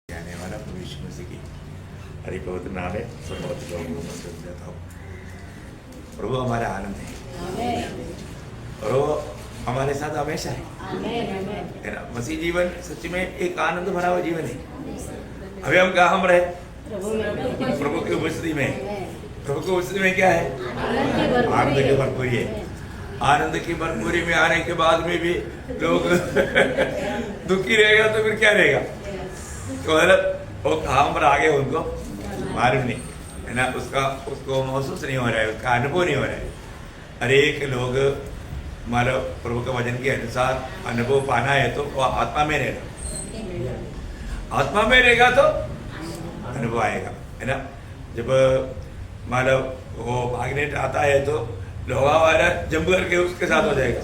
आने वाला भविष्य में की हरि पवित्र नाम है सर्वत्र लोगों में देता हूँ। प्रभु हमारा आनंद है और वो हमारे साथ हमेशा है ना। मसीह जीवन सच में एक आनंद भरा हुआ जीवन है। अभी हम कहाँ हम रहे प्रभु की उपस्थिति में। प्रभु की उपस्थिति में क्या है? आनंद की भरपूरी है। आनंद की भरपूरी में आने के बाद में भी लोग दुखी रहेगा तो फिर क्या रहेगा? तो वो कहाँ पर आ गए उनको मालूम नहीं है ना। उसको महसूस नहीं हो रहा है, उसका अनुभव नहीं हो रहा है। हर एक लोग मतलब प्रभु के वचन के अनुसार अनुभव पाना है तो वो आत्मा में रहेगा। आत्मा में रहेगा तो अनुभव आएगा है ना। जब मतलब वो मैग्नेट आता है तो लोहा वाला जंप करके उसके साथ हो जाएगा,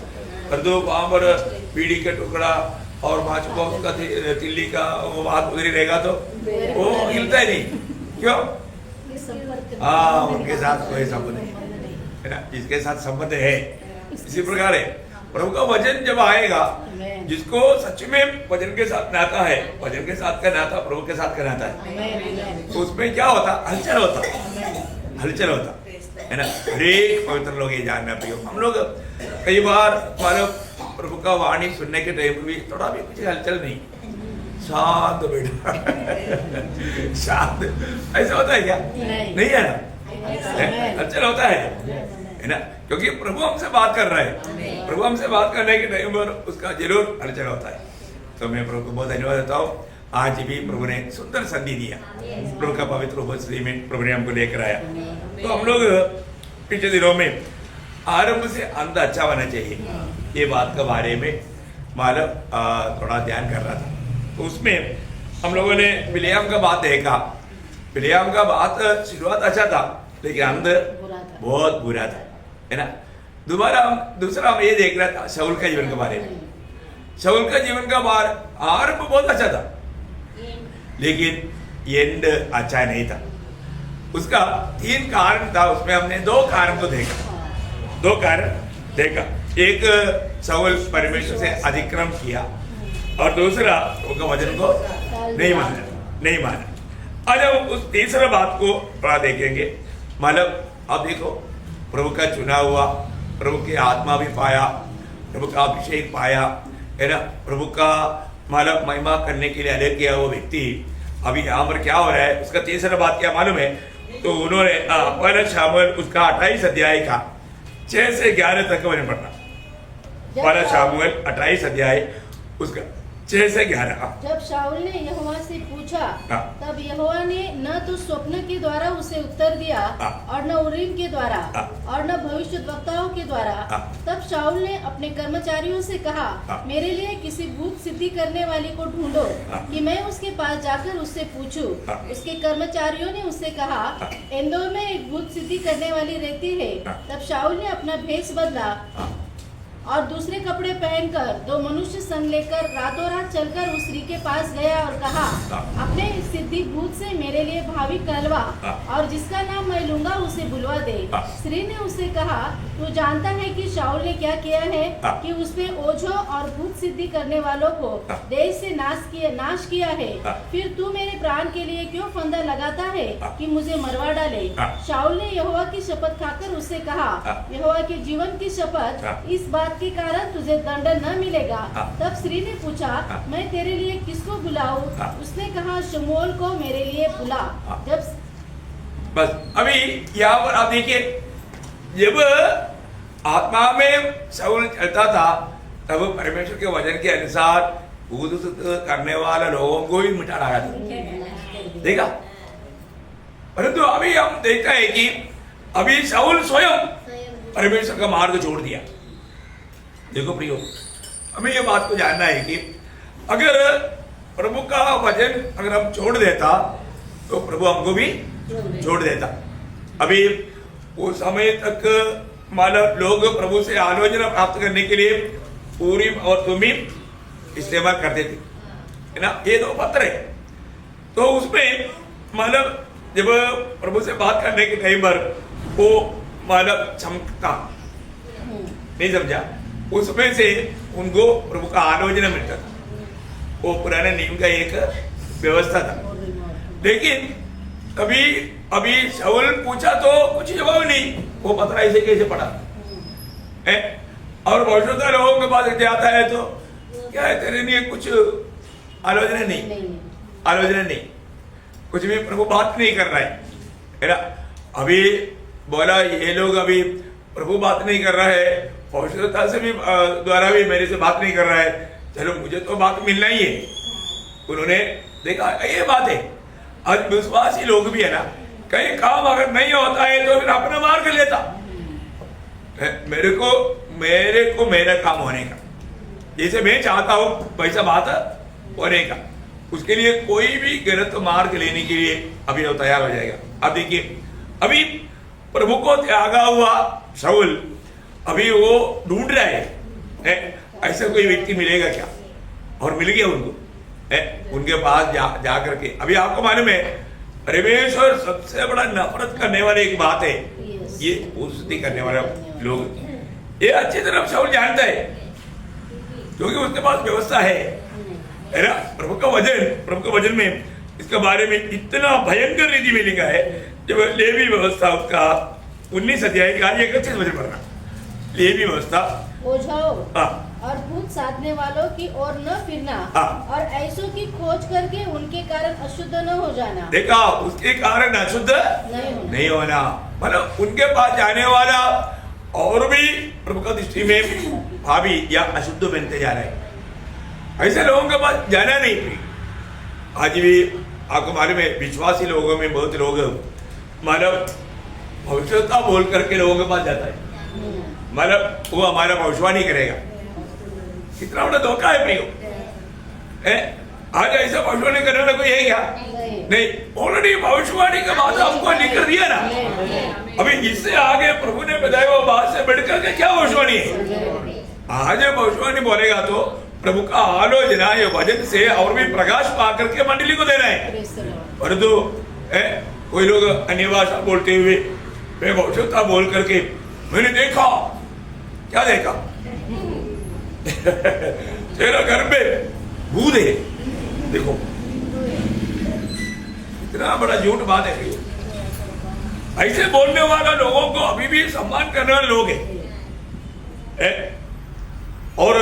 पर तो वहाँ पर बीड़ी का टुकड़ा और माचुका का तिल्ली का वो बात उधरी रहेगा तो वो हिलता ही नहीं। क्यों? हाँ, उनके साथ कोई संबंध नहीं है ना। जिसके साथ संबंध है इसी प्रकार है। प्रभु का वचन जब आएगा, जिसको सच में वचन के साथ नाता है, वचन के साथ का नाता प्रभु के साथ का नाता है, तो उसमें क्या होता? हलचल होता, हलचल होता है ना। हरेक पवित्र लोग ये जानना प्रयोग। हम लोग कई बार मानो प्रभु का वाणी सुनने के टाइम भी थोड़ा भी कुछ हलचल नहीं, शांत बैठा शांत, ऐसा होता है क्या? नहीं है ना। हलचल होता है ना, क्योंकि प्रभु हमसे बात कर रहा है। प्रभु हमसे बात करने के टाइम पर उसका जरूर हलचल होता है। तो मैं प्रभु को बहुत धन्यवाद देता हूँ। आज भी प्रभु ने सुंदर संधि दिया। प्रभु का पवित्र उपस्थिति में प्रभु ने हमको लेकर आया। तो हम लोग पिछले दिनों में आरंभ से अंत अच्छा होना चाहिए, ये बात के बारे में मालूम थोड़ा ध्यान कर रहा था। तो उसमें हम लोगों ने बिलियाम का बात देखा। बिलियाम का बात शुरुआत अच्छा था लेकिन अंत बहुत बुरा था है ना। दूसरा हम ये देख रहा था शाऊल का जीवन के बारे में। शाऊल का जीवन का आरंभ बहुत अच्छा था लेकिन एंड अच्छा नहीं था। उसका 3 कारण था, उसमें हमने 2 कारण को देखा। 2 कारण देखा। एक, शाऊल परमेश्वर से अतिक्रम किया और दूसरा उनका वचन को नहीं माना। आज हम उस तीसरा बात को थोड़ा देखेंगे। मतलब अब देखो, प्रभु का चुना हुआ, प्रभु की आत्मा भी पाया, प्रभु का अभिषेक पाया है ना। प्रभु का मतलब महिमा करने के लिए अलग किया वो व्यक्ति अभी यहाँ पर क्या हो रहा है, उसका तीसरा बात क्या मालूम है? तो उन्होंने पहला शामुएल उसका 28 अध्याय का 6 से 11 तक मैंने पढ़ना। पहला शामुएल 28 अध्याय उसका 6 से 11। जब शाऊल ने यहोवा से पूछा तब यहोवा ने न तो स्वप्न के द्वारा उसे उत्तर दिया और न उरीम के द्वारा और न भविष्यद्वक्ताओं के द्वारा। तब शाऊल ने अपने कर्मचारियों से कहा, मेरे लिए किसी भूत सिद्धि करने वाले को ढूंढो कि मैं उसके पास जाकर उससे पूछूं। उसके कर्मचारियों ने उससे कहा, इंदौर में एक भूत सिद्धि करने वाली रहती है। तब शाऊल ने अपना भेष बदला और दूसरे कपड़े पहनकर 2 मनुष्य संग लेकर रातों रात चलकर उस स्त्री के पास गया और कहा, अपने सिद्धि भूत से मेरे लिए भावी कहलवा और जिसका नाम मैं लूंगा उसे बुलवा दे। स्त्री ने उससे कहा, तू जानता है कि शाऊल ने क्या किया है कि उसने ओझों और भूत सिद्धि करने वालों को देश से नाश किया है। फिर तू मेरे प्राण के लिए क्यों फंदा लगाता है कि मुझे मरवा डाले? शाऊल ने यहोवा की शपथ खाकर उससे कहा, यहोवा के जीवन की शपथ, इस बात के कारण तुझे दंड न मिलेगा। तब स्त्री ने पूछा, मैं तेरे लिए किसको बुलाऊं? उसने कहा, शमूएल को मेरे लिए बुला। जब बस अभी यहाँ पर आप देखिए, जब आत्मा में शाऊल चलता था तब परमेश्वर के वचन के अनुसार भूत करने वाले लोगों को भी मिटा डाला था, देखा। परंतु अभी हम देखते हैं कि अभी शाऊल स्वयं परमेश्वर का मार्ग छोड़ दिया। देखो प्रियो, हमें ये बात को जानना है कि अगर प्रभु का वचन अगर हम छोड़ देता तो प्रभु हमको भी छोड़ देता। अभी उस समय तक मानव लोग प्रभु से आलोचना प्राप्त करने के लिए उरीम और तुमीम इस्तेमाल करते थे है ना। ये 2 पत्र है। तो उसमें मानव जब प्रभु से बात करने के टाइम पर वो मानव चमकता, नहीं समझा, उसमें से उनको प्रभु का आलोचना मिलता था। वो पुराने नियम का एक व्यवस्था था। लेकिन कभी अभी शाऊल पूछा तो कुछ जवाब नहीं, वो पत्र ऐसे कैसे पढ़ा है। और भविष्यता लोगों के पास जाता है तो क्या है, तेरे लिए कुछ आलोचना नहीं, कुछ भी प्रभु बात नहीं कर रहा है ना। अभी बोला ये लोग अभी प्रभु बात नहीं कर रहा है, भविष्यता से भी द्वारा भी मेरे से बात नहीं कर रहा है, चलो मुझे तो बात मिलना ही है। उन्होंने देखा ये बात है। आज विश्वासी लोग भी है ना, कहीं काम अगर नहीं होता है तो फिर अपना मार्ग लेता। मेरे को मेरा काम होने का, जैसे मैं चाहता हूं वैसा बात होने का, उसके लिए कोई भी गलत मार्ग लेने के लिए अभी वो तैयार हो जाएगा। अब देखिए, अभी प्रभु को त्यागा हुआ शाऊल अभी वो ढूंढ रहा है ऐसा कोई व्यक्ति मिलेगा क्या, और मिल गया उनको उनके पास जा करके। अभी आपको मालूम है परमेश्वर सबसे बड़ा नफरत करने वाली एक बात है ये स्तुति करने वाले लोग। ये अच्छी तरह शाऊल जानता है क्योंकि उसके पास व्यवस्था है ना। प्रभु का वचन में इसके बारे में इतना भयंकर रीति में लिखा है। जब लेवी व्यवस्था उसका 19 अध्याय का 31 वचन पढ़ना, लेवी व्यवस्था, ओझाओं और भूत साधने वालों की ओर न फिरना और ऐसों की खोज करके उनके कारण अशुद्ध न हो जाना। देखा, उसके कारण अशुद्ध नहीं होना, मतलब उनके पास जाने वाला और भी प्रभु का दृष्टि में भावी या अशुद्ध बनते जा रहे हैं। ऐसे लोगों के पास जाना नहीं। आज भी आपको मालूम है विश्वासी लोगों में बहुत लोग मतलब भविष्यता बोल करके लोगों के पास जाता है, मतलब वो हमारा भविष्यवाणी करेगा। कितना बड़ा धोखा है प्रियो। आज ऐसा भविष्यवाणी करने वाला कोई है क्या? नहीं, ऑलरेडी भविष्यवाणी का बात आपको लिख कर दिया ना। अभी इससे आगे प्रभु ने बताया वो बात से बढ़कर के क्या भविष्यवाणी है। आज भविष्यवाणी बोलेगा तो प्रभु का आलोचना ये वचन से और भी प्रकाश पा करके मंडली को देना है। परंतु कोई लोग अन्य भाषा बोलते हुए मैं भविष्यता बोल करके मैंने देखा, क्या देखा? तेरा घर में भूत है। देखो इतना बड़ा झूठ बात है। ऐसे बोलने वाला लोगों को अभी भी सम्मान करने वाले लोग हैं। और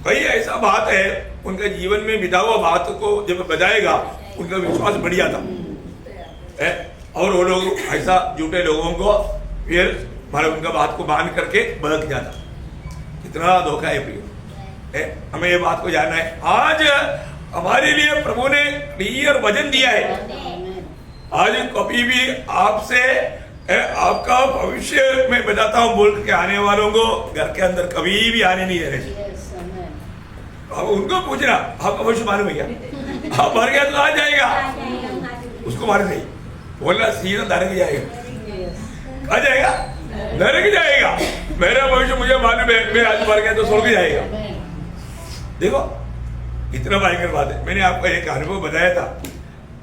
कई ऐसा बात है उनके जीवन में बिता हुआ बात को जब बताएगा उनका विश्वास बढ़ जाता है। और वो लोग ऐसा झूठे लोगों को फिर मतलब उनका बात को बांध करके बहक जाता। कितना धोखा है प्रियो। हमें ये बात को जानना है। आज हमारे लिए प्रभु ने क्लियर वचन दिया है। आज कभी भी आपसे आपका भविष्य में बताता हूं बोल के आने वालों को घर के अंदर कभी भी आने नहीं दे रहे। अब उनको पूछना आपका भविष्य मालूम है क्या? आप मर गया तो आ जाएगा, उसको मार नहीं बोलना सीधा नरक जाएगा। आ जाएगा नरक जाएगा। मेरा भविष्य मुझे मालूम है, मैं आज मर गया तो स्वर्ग जाएगा। देखो इतना भयंकर बात है। मैंने आपको एक अनुभव बताया था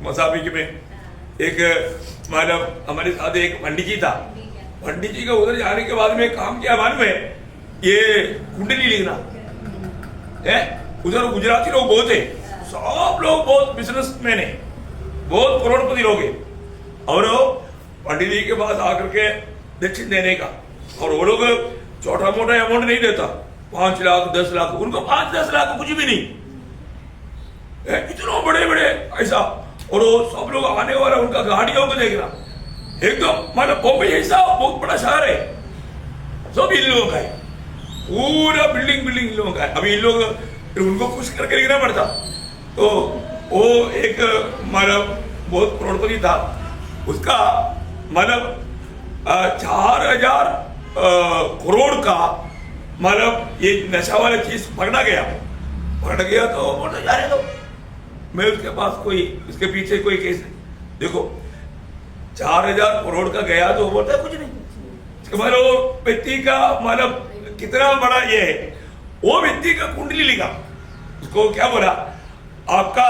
मोसाबिक में। एक मतलब हमारे साथ एक पंडित जी था। पंडित जी का उधर जाने के बाद में काम किया मालूम है, ये कुंडली लिखना है। उधर गुजराती लोग बहुत है, सब लोग बहुत बिजनेसमैन है, बहुत करोड़पति लोग है। और पंडित जी के पास आकर के दक्षिण देने का, और वो लोग छोटा मोटा अमाउंट नहीं देता, 5 लाख 10 लाख, उनको 5-10 लाख कुछ भी नहीं, इतना बड़े बड़े ऐसा। और वो सब लोग आने वाला उनका गाड़ियों को देखना एकदम मतलब बॉम्बे ऐसा बहुत बड़ा शहर है, सब इन लोगों का है, पूरा बिल्डिंग इन लोगों का है। अभी इन लोग फिर उनको खुश करके लिखना पड़ता। तो वो एक मतलब बहुत करोड़पति था, उसका मतलब 4000 करोड़ का मतलब ये नशा वाला चीज पकड़ा गया तो बोलते जा रहे तो मैं उसके पास कोई उसके पीछे कोई केस नहीं। देखो 4000 करोड़ का गया तो बोलता है कुछ नहीं। मतलब व्यक्ति का मतलब कितना बड़ा ये है। वो व्यक्ति का कुंडली लिखा, उसको क्या बोला, आपका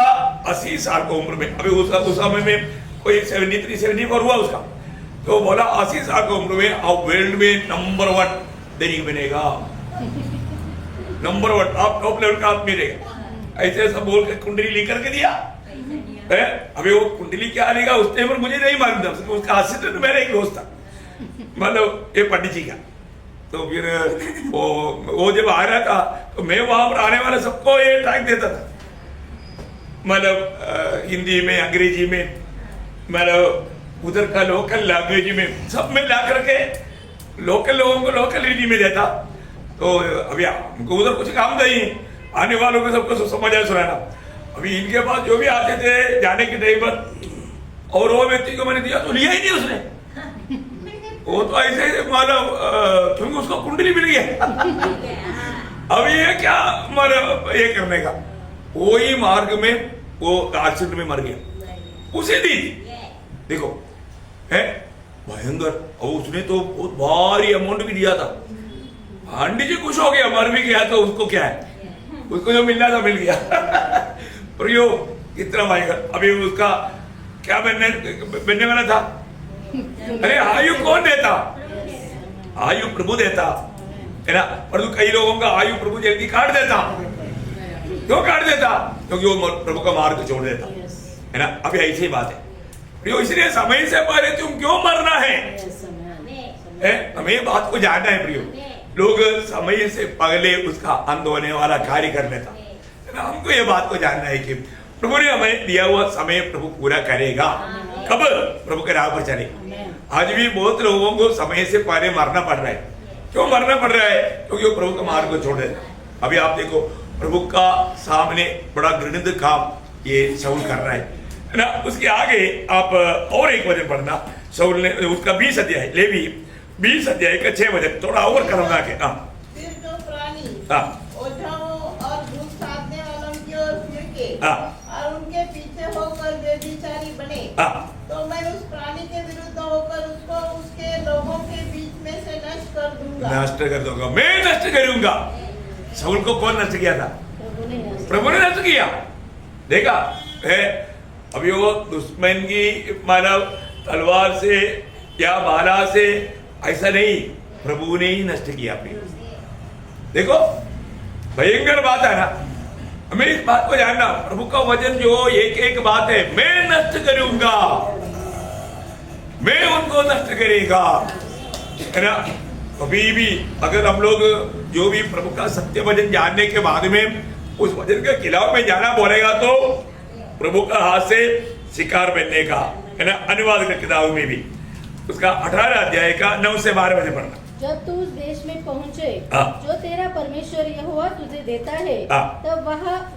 80 साल की उम्र में, अभी उस समय में कोई 73-74 हुआ उसका, तो बोला 80 साल की उम्र में आप वर्ल्ड में नंबर 1 दैनिक बनेगा, नंबर 1 आप टॉप लेवल का आदमी रहेगा। ऐसे ऐसा बोल के कुंडली लिख करके दिया। अभी वो कुंडली क्या आने का उस टाइम पर मुझे नहीं मालूम था, उसका असिस्टेंट मेरा एक दोस्त था, मतलब ये पंडित जी का। तो फिर वो जब आ रहा था तो मैं वहां पर आने वाले सबको ये ट्रैक देता था, मतलब हिंदी में, अंग्रेजी में, मतलब उधर का लोकल लैंग्वेज में, सब में ला करके लोकल लोगों को लोकल हिंदी में देता। तो अभी हमको उधर कुछ काम नहीं, आने वालों को सबको समझ आया सुनाना। अभी इनके पास जो भी आते थे जाने के टाइम पर, और वो व्यक्ति को मैंने दिया तो लिया ही नहीं उसने, वो तो ऐसे ही मतलब क्योंकि उसको कुंडली मिल गया। अब ये क्या मतलब ये करने का, वो ही मार्ग में वो एक्सीडेंट में मर गया, उसे दी। देखो है भयंकर, और उसने तो बहुत भारी अमाउंट भी दिया था। आंटी जी खुश हो गया, मर भी गया तो उसको क्या है, उसको जो मिलना था मिल गया। और यो कितना भयंकर। अभी उसका क्या बनने वाला था, अरे आयु कौन देता, आयु प्रभु देता है ना, परंतु कई लोगों का आयु प्रभु जल्दी काट देता। क्यों काट देता, क्योंकि वो प्रभु का मार्ग छोड़ देता है ना। अभी ऐसी ही बात है, इसलिए समय से पहले तुम क्यों मरना है, हमें बात को जानना है प्रियो। लोग समय से पहले उसका अंत होने वाला कार्य कर लेता है ना। हमको ये बात को जानना है कि प्रभु ने हमें दिया हुआ समय प्रभु पूरा करेगा, कब, प्रभु के राह पर चलेगा। आज भी बहुत लोगों को समय से पहले मरना पड़ रहा है। क्यों मरना पड़ रहा है, क्योंकि वो प्रभु का मार्ग को छोड़ देता। अभी आप देखो प्रभु का सामने बड़ा घृणित काम ये शाऊल कर रहा है ना। उसके आगे आप और एक वचन पढ़ना, शाऊल ने उसका 20 अध्याय, लेवी 20 अध्याय का 6 वचन, थोड़ा और करूंगा के। फिर जो प्राणी ओझाओं और भूत साधने वालों की ओर फिर के और उनके पीछे होकर व्यभिचारी बने, तो मैं उस प्राणी के विरुद्ध होकर उसको उसके लोगों के बीच में से नष्ट कर दूंगा, नष्ट कर दूंगा, मैं नष्ट करूंगा। शाऊल को कौन नष्ट किया था, प्रभु ने नष्ट किया। देखा है, अभी वो दुश्मन की मानव तलवार से या भाला से ऐसा नहीं, प्रभु ने ही नष्ट किया। देखो भयंकर बात है ना, हमें इस बात को जानना। प्रभु का वचन जो एक एक बात है, मैं नष्ट करूंगा, मैं उनको नष्ट करेगा, है ना। कभी भी अगर हम लोग जो भी प्रभु का सत्य वचन जानने के बाद में उस वचन के खिलाफ में जाना बोलेगा तो प्रभु का हाथ से शिकार बनने का, है ना। अनुवाद का किताब में भी उसका 18 अध्याय का 9 से 12 बजे पढ़ना। जब तू उस देश में पहुँचे जो तेरा परमेश्वर यहोवा तुझे देता है, तब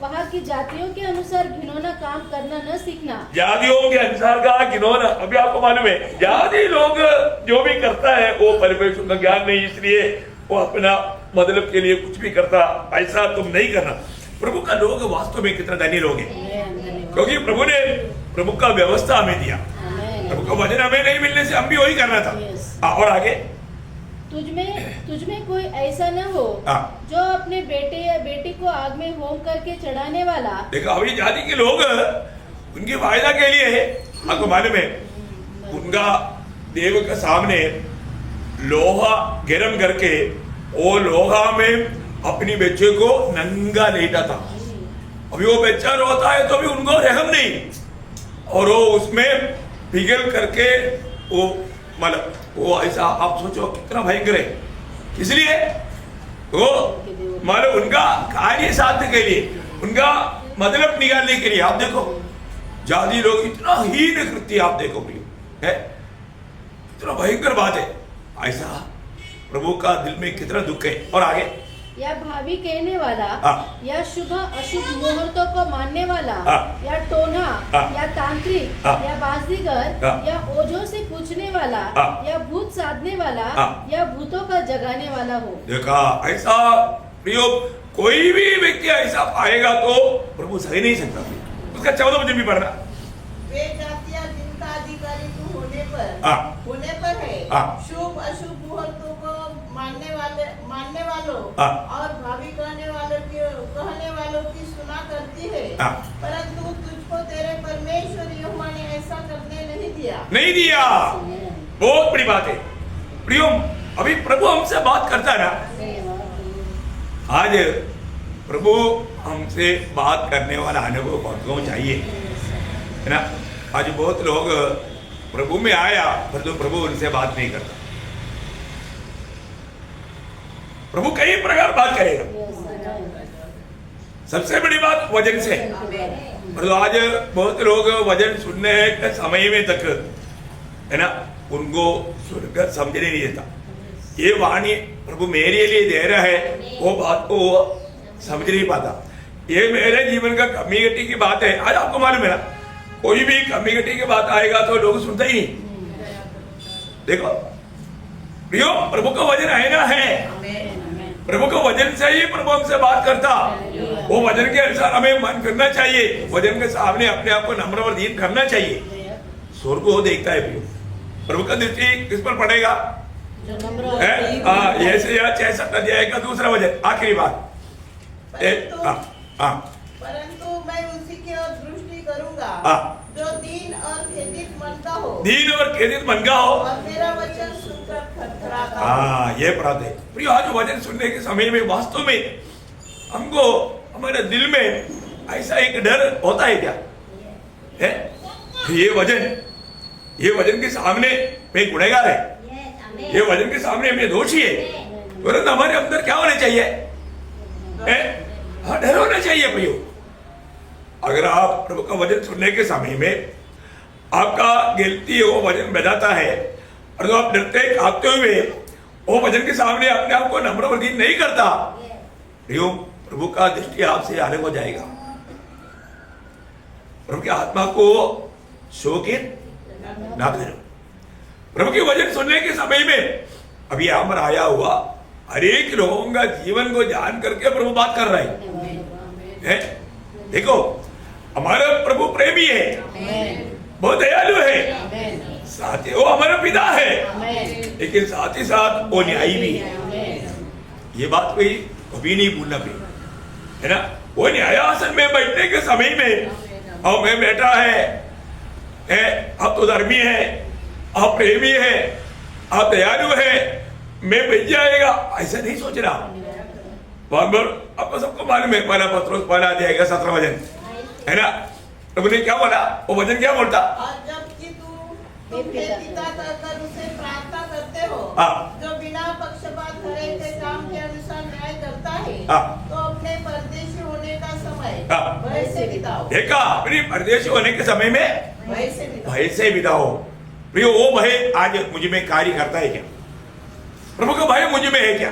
वहाँ की जातियों के अनुसार घिनौना काम करना न सीखना। जातियों के अनुसार का घिनौना, अभी आपको मालूम है जाति लोग जो भी करता है वो परमेश्वर का ज्ञान नहीं, इसलिए वो अपना मतलब के लिए कुछ भी करता। ऐसा तुम नहीं करना। प्रभु का लोग वास्तव में कितना धनी लोग हैं, क्योंकि प्रभु ने प्रभु का व्यवस्था हमें दिया। प्रभु का वचन हमें नहीं मिलने से हम भी वही करना था। और आगे तुझमें कोई ऐसा न हो जो अपने बेटे या बेटी को आग में होम करके चढ़ाने वाला। देखो अभी जाति के लोग उनकी फायदा के लिए, आपको मालूम है, उनका देव के सामने लोहा गरम करके वो लोहा में अपनी बच्चे को नंगा लेटा था। अभी वो बच्चा रोता है तो भी उनको रहम नहीं, और वो उसमें पिघल करके वो मतलब वो ऐसा, आप सोचो कितना भयंकर है। इसलिए वो मतलब उनका कार्य साध्य के लिए, उनका मतलब निकालने के लिए, आप देखो जाति लोग इतना हीन कृत्य, आप देखो प्रियो है, इतना भयंकर बात है। ऐसा प्रभु का दिल में कितना दुख है। और आगे, या भावी कहने वाला, या शुभ अशुभ मुहूर्तों को मानने वाला, या टोना, या तांत्रिक, या बाजीगर, या ओझों से पूछने वाला, या भूत साधने वाला, या भूतों का जगाने वाला हो। देखा ऐसा प्रियो, कोई भी व्यक्ति ऐसा पाएगा तो प्रभु सही नहीं सकता। उसका 14 वचन भी पढ़ना। वे जातियां जिनका अधिकारी तू होने पर है, शुभ अशुभ मुहूर्तों को मानने वालों और भावी कहने वालों की सुना करती है, परंतु तुझको तेरे परमेश्वर यहोवा ने ऐसा करने नहीं दिया। बहुत बड़ी बात है प्रियो। अभी प्रभु हमसे बात करता है ना, आज प्रभु हमसे बात करने वाला अनुभव बहुत चाहिए। है ना। आज बहुत लोग प्रभु में आया परंतु प्रभु उनसे बात नहीं करता। प्रभु कई प्रकार बात करेगा। सबसे बड़ी बात वचन से। परंतु आज बहुत लोग वचन सुनने के समय में तक है ना उनको सुनकर समझने नहीं देता। ये वाणी प्रभु मेरे लिए दे रहा है वो बात को वो समझ नहीं पाता। ये मेरे जीवन का कमी घटी की बात है। आज आपको मालूम है ना कोई भी कमी घटी की बात आएगा तो लोग सुनते ही नहीं। देखो प्रियो प्रभु का वचन आएगा है। प्रभु का वचन से ही प्रभु हमसे बात करता। वो वचन के अनुसार हमें मन करना चाहिए। वचन के सामने अपने आप को नम्र और दीन करना चाहिए। स्वर्ग को देखता है प्रियो। प्रभु का दृष्टि किस पर पड़ेगा? यशायाह 66 अध्याय का दूसरा वचन आखिरी बात। परंतु मैं उसी की ओर दृष्टि करूंगा जो दीन और खेदित मन का हो। दीन और खेदित मन का हो और मेरा वचन सुनकर थरथराता हो। ये बात है प्रिय। आज वचन सुनने के समय में वास्तव में हमको हमारे दिल में ऐसा एक डर होता है क्या है? ये वचन के सामने मैं गुनहगार है, ये वचन के सामने मैं दोषी है। तुरंत हमारे अंदर क्या होना चाहिए? डर होना चाहिए प्रियो। अगर आप प्रभु का वचन सुनने के समय में आपका गलती वो वचन बजाता है और तो आप डरते कांपते हुए वो वचन के सामने अपने आप को नम्र और दीन नहीं करता प्रियो, प्रभु का दृष्टि आपसे अलग हो जाएगा। प्रभु की आत्मा को शोकित ना करो। प्रभु के वचन सुनने के समय में अभी यहाँ पर आया हुआ हर एक लोगों का जीवन को जान करके प्रभु बात कर रहा है। देखो हमारा प्रभु प्रेमी है, बहुत दयालु है, साथ ही वो हमारा पिता है, लेकिन साथ ही साथ वो न्यायी भी है। ये बात कोई कभी नहीं भूलना है ना। वो न्यायासन में बैठने के समय में और मैं बैठा है आप तो धर्मी है, आप प्रेमी है, आप दयालु है, मैं बच जाएगा ऐसा नहीं सोच रहा। आपको सबको मालूम है पहला पत्रोस पहला अध्याय का 17 वचन है ना। प्रभु ने क्या बोला? वो वचन क्या बोलता? जबकि तुम पिता कहकर उसे प्रार्थना करते हो जो बिना पक्षपात हर एक के काम के अनुसार न्याय करता है, तो अपने परदेशी होने का समय भय से बिताओ। देखा, अपने परदेशी होने के समय में भय से बिताओ। प्रियो वो भय आज मुझ में कार्य करता है क्या? प्रभु का भय मुझ में है क्या?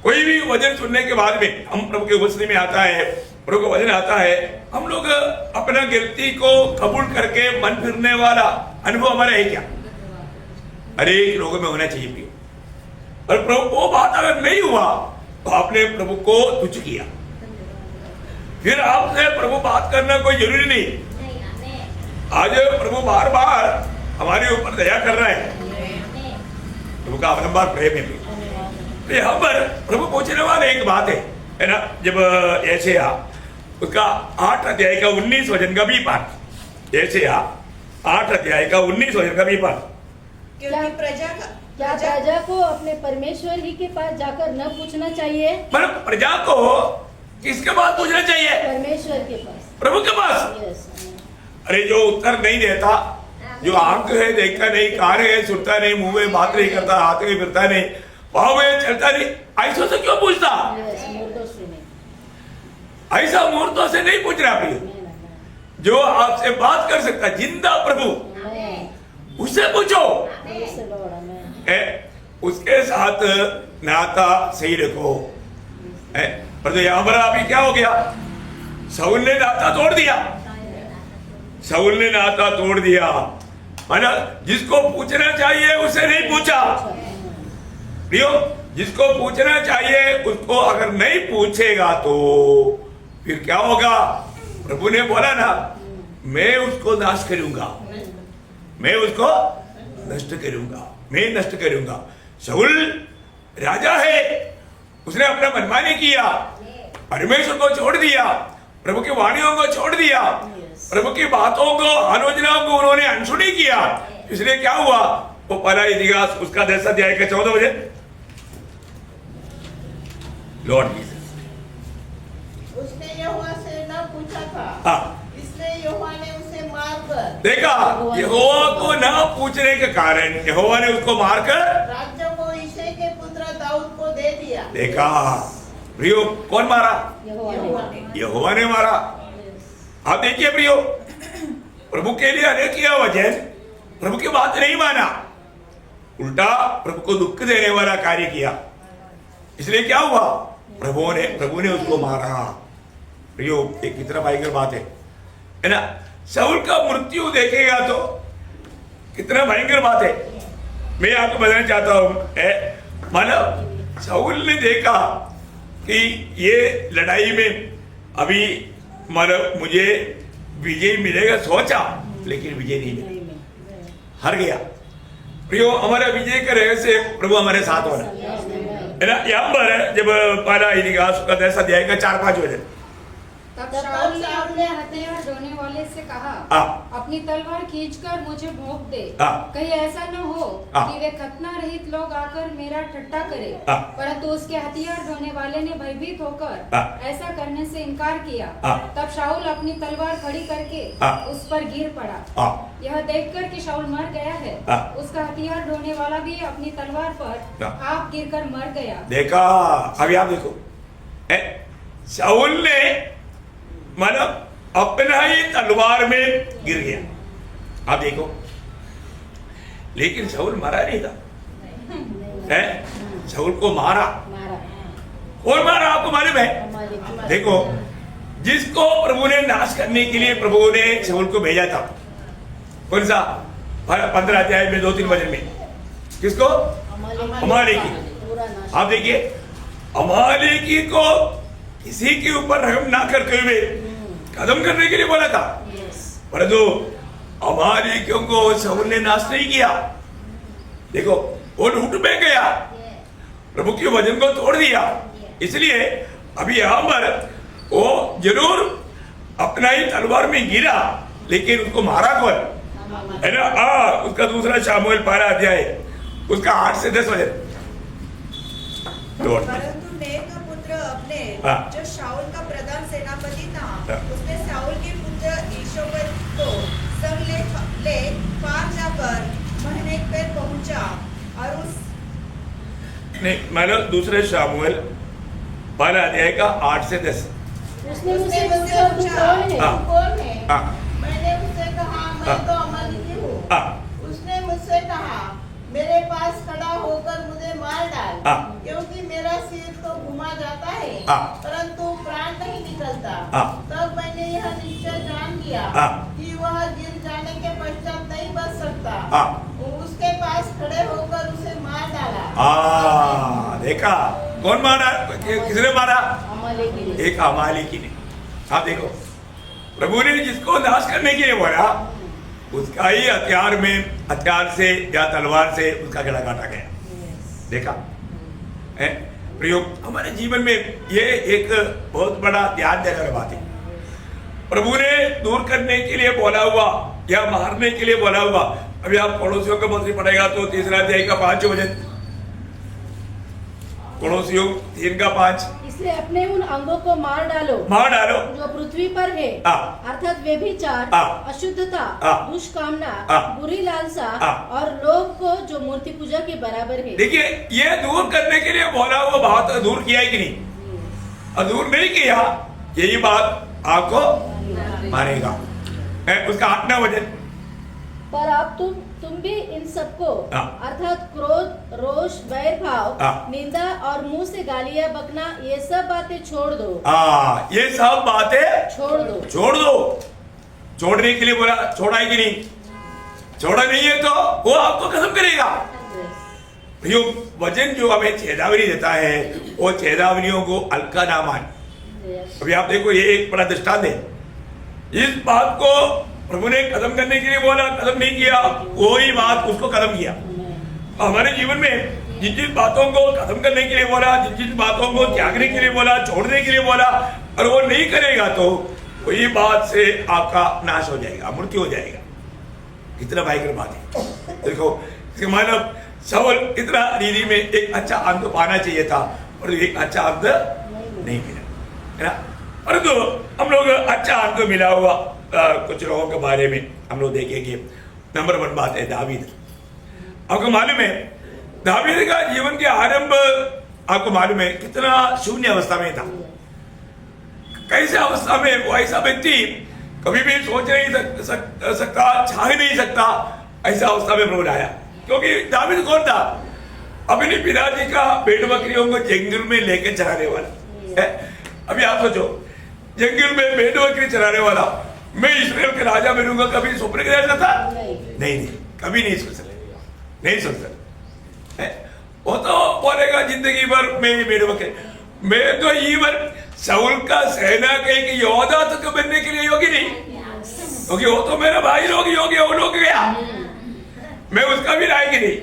कोई भी वचन सुनने के बाद में हम प्रभु के उपस्थिति में आता है, प्रभु का वचन आता है, हम लोग अपना गलती को कबूल करके मन फिरने वाला अनुभव हमारा है क्या? हर एक लोगों में होना चाहिए प्रियो। और प्रभु वो बात अगर नहीं हुआ तो आपने प्रभु को तुच्छ किया। फिर आपसे प्रभु बात करना कोई जरूरी नहीं। आज प्रभु बार बार हमारे ऊपर दया कर रहा है। प्रभु का अपरंपार प्रेम है। यहाँ पर प्रभु पूछने वाले एक बात है ना। जब यशायाह उसका 8 अध्याय का 19 वचन का भी पाठ, यशायाह 8 अध्याय का 19 वचन का भी पाठ। क्योंकि प्रजा को अपने परमेश्वर ही के पास जाकर न पूछना चाहिए। मतलब प्रजा को किसके पास पूछना चाहिए? परमेश्वर के पास, प्रभु के पास। अरे जो उत्तर नहीं देता, जो आंख है देखता नहीं, कान है सुनता नहीं, मुंह में बात नहीं करता, हाथ में फिरता नहीं, पाँव में चलता नहीं, ऐसा से क्यों पूछता? ऐसा मूर्तों से नहीं पूछ रहा प्रिय। जो आपसे बात कर सकता जिंदा प्रभु, उससे पूछो। उसके साथ नाता सही रखो। पर यहाँ पर अभी क्या हो गया? शाऊल ने नाता तोड़ दिया। शाऊल ने नाता तोड़ दिया, माना जिसको पूछना चाहिए उसे नहीं पूछा। प्रियो, जिसको पूछना चाहिए उसको अगर नहीं पूछेगा तो फिर क्या होगा? प्रभु ने बोला ना, मैं उसको नाश करूंगा, मैं उसको नष्ट करूंगा, मैं नष्ट करूंगा। शाऊल राजा है, उसने अपना मनमानी किया, परमेश्वर को छोड़ दिया, प्रभु की वाणियों को छोड़ दिया, प्रभु की बातों को, आलोचनाओं को उन्होंने अनसुनी किया। इसलिए क्या हुआ? वो पहला इतिहास उसका 10 अध्याय का 14 वचन। लॉर्ड जीसस उसने यहोवा से न पूछा था, इसलिए यहोवा ने उसे मारकर देखा, यहोवा को न पूछने के कारण यहोवा ने उसको मारकर राज्य को यिशै के पुत्र दाऊद को दे दिया। देखा प्रियो, कौन मारा? यहोवा ने। यहोवा ने मारा। आप देखिए प्रियो, प्रभु के लिए अनेक किया वचन, प्रभु की बात नहीं माना, उल्टा प्रभु को दुख देने वाला कार्य किया। इसलिए क्या हुआ? प्रभु ने उसको मारा। प्रियो, एक कितना भयंकर बात है ना? शाऊल का मृत्यु देखेगा तो कितना भयंकर बात है। मैं आपको बताना चाहता हूं, मानो शाऊल ने देखा कि ये लड़ाई में अभी मानो मुझे विजय मिलेगा, सोचा, लेकिन विजय नहीं मिला, हार गया। प्रियो, हमारा विजय का रहस्य प्रभु हमारे साथ हो रहा है ना। यहाँ पर जब पहला इतिहास का 10 अध्याय का 4-5 वचन, तब शाऊल ने अपने हथियार ढोने वाले से कहा, अपनी तलवार खींचकर मुझे भोंक दे, कहीं ऐसा न हो कि वे खतना रहित लोग आकर मेरा ठट्टा करे। परंतु उसके हथियार ढोने वाले ने भयभीत होकर ऐसा करने से इनकार किया। तब शाऊल अपनी तलवार खड़ी करके उस पर गिर पड़ा। यह देखकर कि शाऊल मर गया है, उसका हथियार ढोने वाला भी अपनी तलवार पर आप गिरकर मर गया। देखा, अभी आप देखो, शाऊल ने मतलब अपना ही तलवार में गिर गया। आप देखो, लेकिन शाऊल मरा नहीं था, शाऊल को मारा। और मारा, आपको मालूम है? देखो, जिसको प्रभु ने नाश करने के लिए प्रभु ने शाऊल को भेजा था, कौन सा? 15 अध्याय में 2-3 वचन में, किसको? अमालेकी। आप देखिए, अमालेकी को किसी के ऊपर रहम ना करते हुए कदम करने के लिए बोला था, परंतु अमालेकियों को शाऊल ने नाश नहीं किया। देखो, वो लूट में गया, प्रभु के वचन को तोड़ दिया। इसलिए अभी यहां पर वो जरूर अपना ही तलवार में गिरा, लेकिन उसको मारा कौन है ना? उसका दूसरा शामुएल 12 अध्याय उसका 8 से 10 वचन। परंतु नेर का पुत्र अपने जो शाऊल का प्रधान सेनापति था, उसने शाऊल के पुत्र ईशोबेद को संग ले पार जाकर महनेक पर पहुंचा और उस नहीं, मतलब दूसरे शामुएल 12 अध्याय का 8 से 10। उसने मुझसे पूछा, तू कौन है? मैंने उससे कहा, मैं तो अमालेकी हूँ। उसने मुझसे कहा, मेरे पास खड़ा होकर मुझे मार डाल, क्योंकि मेरा सिर तो घुमा जाता है, परंतु प्राण नहीं निकलता। तब मैंने यह निश्चय जान लिया कि वह गिर जाने के पश्चात नहीं बच सकता। उसके पास खड़े होकर उसे मार डाला। देखा, कौन मारा? किसने मारा? अमालेकी ने। एक अमालेकी ने। आप देखो, प्रभु ने जिसको नाश करने के लिए बोला, उसका ही हथियार से या तलवार से उसका गला काटा गया। देखा, प्रयोग हमारे जीवन में ये एक बहुत बड़ा ध्यान देने वाली बात है। प्रभु ने दूर करने के लिए बोला हुआ या मारने के लिए बोला हुआ। अभी आप पड़ोसियों का पत्री पढ़ेगा तो 3 अध्याय का 5 वचन, पड़ोसियों 3 का 5। इसलिए अपने उन अंगों को मार डालो जो पृथ्वी पर है, अर्थात व्यभिचार, अशुद्धता, दुष्कामना, बुरी लालसा और लोभ को जो मूर्ति पूजा के बराबर है। देखिए, ये दूर करने के लिए बोला हुआ बात दूर किया है कि नहीं? और दूर नहीं किया, यही बात आपको मारेगा। उसका 8वां वचन, पर अब तुम भी इन सबको अर्थात क्रोध, रोष, वैर भाव, निंदा और मुंह से गालियां बकना, ये सब बातें छोड़ दो। ये सब बातें छोड़ दो। छोड़ने के लिए बोला, छोड़ा है कि नहीं? छोड़ा नहीं है तो वो आपको कसम करेगा। वचन जो हमें चेतावनी देता है, वो चेतावनियों को हल्का ना मान। अभी आप देखो, ये एक बड़ा दृष्टांत है। इस बात को प्रभु ने खत्म करने के लिए बोला, खत्म नहीं किया, वही बात उसको खत्म किया। हमारे जीवन में जिन जिन बातों को खत्म करने के लिए बोला, जिन जिन बातों को त्यागने के लिए बोला, छोड़ने के लिए बोला, और वो नहीं करेगा तो वही बात से आपका नाश हो जाएगा, मृत्यु हो जाएगा। कितना भयंकर बात है। देखो, मतलब शाऊल इतना रीति में एक अच्छा अंत पाना चाहिए था, और एक अच्छा अंत नहीं मिला, है ना? परंतु हम लोग अच्छा अंत मिला हुआ, कुछ लोगों के बारे में हम लोग देखेंगे। नंबर 1 बात है दावीद। आपको मालूम है दावीद का जीवन के आरंभ आपको मालूम है कितना शून्य अवस्था में था। कैसे अवस्था में वो ऐसा व्यक्ति कभी भी सोच नहीं सकता, चाह नहीं सकता, ऐसा अवस्था में प्रभु आया। क्योंकि दावीद कौन था? अपने पिताजी का भेड़ बकरियों को जंगल में लेकर चराने वाला। अभी आप सोचो, जंगल में भेड़ बकरी चराने वाला, मैं इस्राएल के राजा बनूंगा, कभी स्वप्न कर सकता? नहीं, कभी नहीं सोच सकता, नहीं सोच सकता। वो तो बोलेगा जिंदगी भर मैं भेड़ बकरी, मैं तो ईवन शाऊल का सेना के एक योद्धा तक बनने के लिए योग्य नहीं, क्योंकि वो तो मेरा भाई लोग योग्य, वो लोग गया, मैं उसका भी लायक नहीं।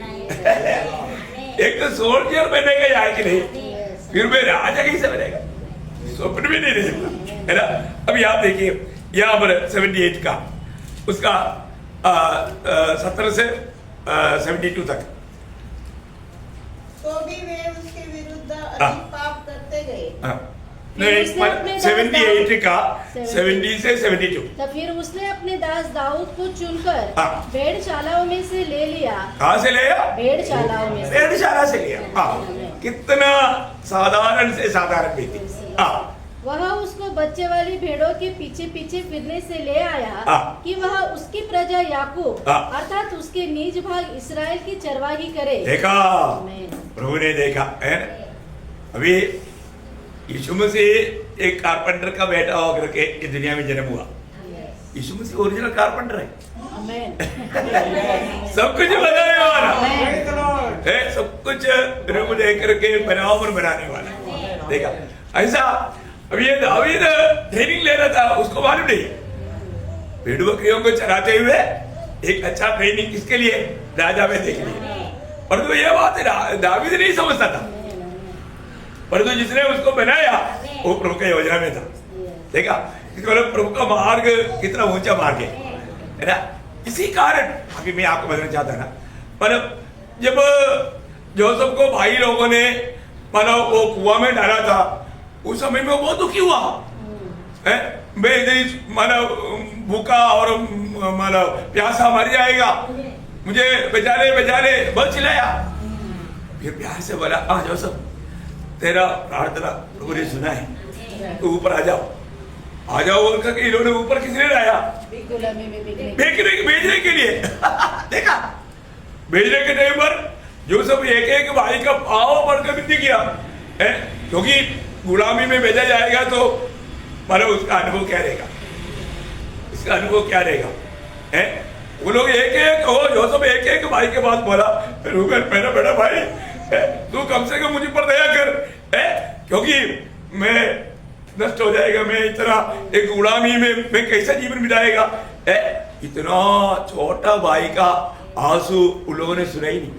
एक तो सोल्जर बनने का लायक नहीं, फिर मैं राजा कैसे बनेगा? स्वप्न भी नहीं दे सकता, है ना। अभी आप देखिए यहाँ पर 78 का उसका 17 से 72 तक। तो भी वे उसके विरुद्ध अधिक पाप करते गए। नहीं, 78 का 70 से 72। तो फिर उसने अपने दास दाऊद को चुनकर भेड़शालाओं में से ले लिया। कहाँ से लिया? भेड़शालाओं में से। भेड़शाला से लिया। कितना साधारण से साधारण व्यक्ति। वह उसको बच्चे वाली भेड़ों के पीछे पीछे फिरने से ले आया कि वह उसकी प्रजा याकूब अर्थात उसके निज भाग इस्राएल की चरवाही करे। देखा, प्रभु ने देखा है। अभी यीशु मसीह एक कारपेंटर का बेटा होकर के इस दुनिया में जन्म हुआ। यीशु मसीह ओरिजिनल कारपेंटर है। सब कुछ बनाने वाला है, सब कुछ रूप देकर के बनावट बनाने वाला। देखा ऐसा। अब ये दावीद ट्रेनिंग ले रहा था, उसको मालूम नहीं भेड़ बकरियों को चराते हुए एक अच्छा ट्रेनिंग किसके लिए? राजा बनने के लिए। परंतु ये बात दावीद नहीं समझता था, परंतु जिसने उसको बनाया वो प्रभु की योजना में था। देखा प्रभु का मार्ग कितना ऊंचा मार्ग है ना। इसी कारण अभी मैं आपको बताना चाहता ना, पर जब जोसेफ को भाई लोगों ने मानो वो कुआं में डाला था, उस समय में वो बहुत दुखी हुआ। मैं इधर मानो भूखा और मानो प्यासा मर जाएगा, मुझे बचा ले बहुत चिल्लाया। फिर प्यार से बोला, हाँ जोसेफ तेरा प्रार्थना प्रभु ने सुना है, तो ऊपर आ जाओ बोल कर इन्होंने ऊपर किसने लाया? भेजने के लिए। देखा भेजने के टाइम पर जोसेफ एक एक भाई का पाँव पड़कर विनती किया, क्योंकि गुलामी में भेजा जाएगा तो मानो उसका अनुभव क्या रहेगा, उसका अनुभव क्या रहेगा। वो लोग एक एक जोसेफ एक एक भाई के पास बोला, रूबेन मेरा बड़ा भाई तू कम से कम मुझ पर दया कर, क्योंकि मैं नष्ट हो जाएगा, मैं इतना एक गुलामी में मैं कैसा जीवन बिताएगा। इतना छोटा भाई का आंसू उन लोगों ने सुना ही नहीं,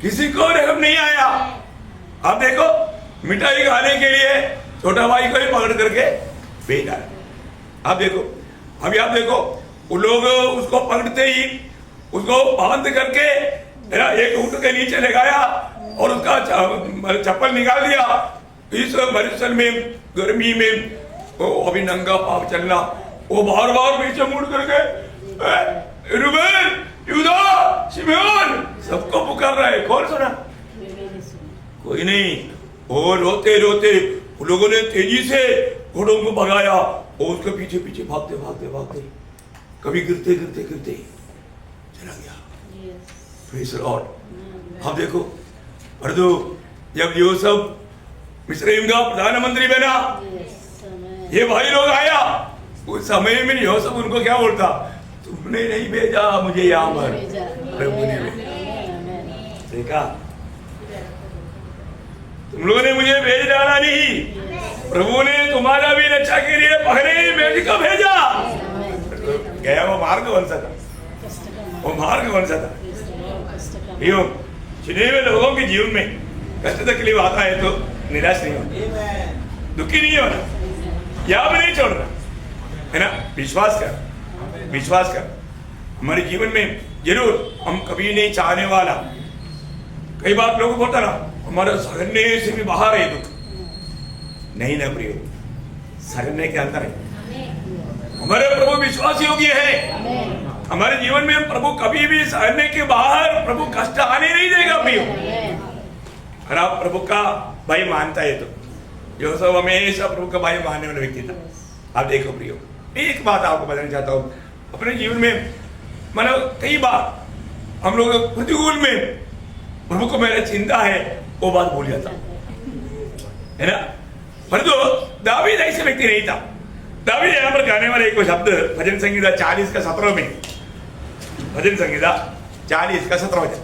किसी को रहम नहीं आया। आप देखो मिठाई खाने के लिए छोटा भाई को ही पकड़ करके भेज डाला। आप देखो, अभी आप देखो उन लोग उसको पकड़ते ही उसको बांध करके एक ऊंट के नीचे लगाया और उसका चप्पल निकाल दिया। इस मरुस्थल में गर्मी में वो अभी नंगा पाव चलना, वो बार बार पीछे मुड़ करके रूबेन, यूदा, शिमोन सबको पुकार रहा है। कौन सुना? कोई नहीं। वो रोते रोते उन लोगों ने तेजी से घोड़ों को भगाया और उसके पीछे पीछे भागते भागते भागते कभी गिरते गिरते गिरते चला गया। Praise the Lord. अब देखो परंतु जब यूसुफ मिस्रईम का प्रधानमंत्री बना, ये भाई लोग आया, उस समय में यूसुफ उनको क्या बोलता? तुमने नहीं भेजा मुझे यहाँ पर, प्रभु ने भेजा। देखा, तुम लोगों ने मुझे भेज डाला नहीं, प्रभु ने तुम्हारा भी रक्षा के लिए पहले ही भेज को भेजा। गया वो मार्ग बन सका, वो मार्ग बन सका। चुने हुए लोगों के जीवन में कष्ट तकलीफ आता है तो निराश नहीं होना, दुखी नहीं होना, यहाँ भी नहीं छोड़ना, है ना। विश्वास कर, विश्वास कर। हमारे जीवन में जरूर हम कभी नहीं चाहने वाला, कई बार लोगों को होता ना हमारा सहने से भी बाहर है दुख, नहीं ना प्रियो, सहने के अंदर है। हमारे प्रभु विश्वास योग्य है। हमारे जीवन में प्रभु कभी भी सहने के बाहर प्रभु कष्ट आने नहीं देगा प्रियो। अगर आप प्रभु का भाई मानता है तो यूसुफ हमेशा प्रभु का भाई मानने वाला व्यक्ति था। आप देखो प्रियो, एक बात आपको बताना चाहता हूँ, अपने जीवन में मानो कई बार हम लोग प्रतिकूल में प्रभु को मेरा चिंता है वो बात भूल जाता है ना। परंतु दावीद ऐसे व्यक्ति नहीं था। दावीद यहाँ पर गाने वाले एक शब्द भजन संगीता 40 का 17 में, भजन संगीता 40 का 17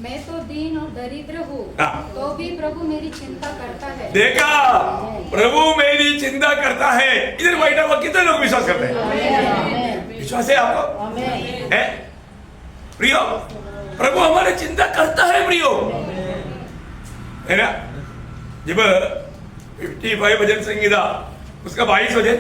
मैं तो दीन और दरिद्र हूँ तो भी प्रभु मेरी चिंता करता है। देखा, प्रभु मेरी चिंता करता है। इधर बैठा हुआ कितने लोग विश्वास करते हैं? विश्वास है आपको? है प्रियो, प्रभु हमारी चिंता करता है प्रियो, है ना। जब 55 भजन संगीता उसका 22 वचन,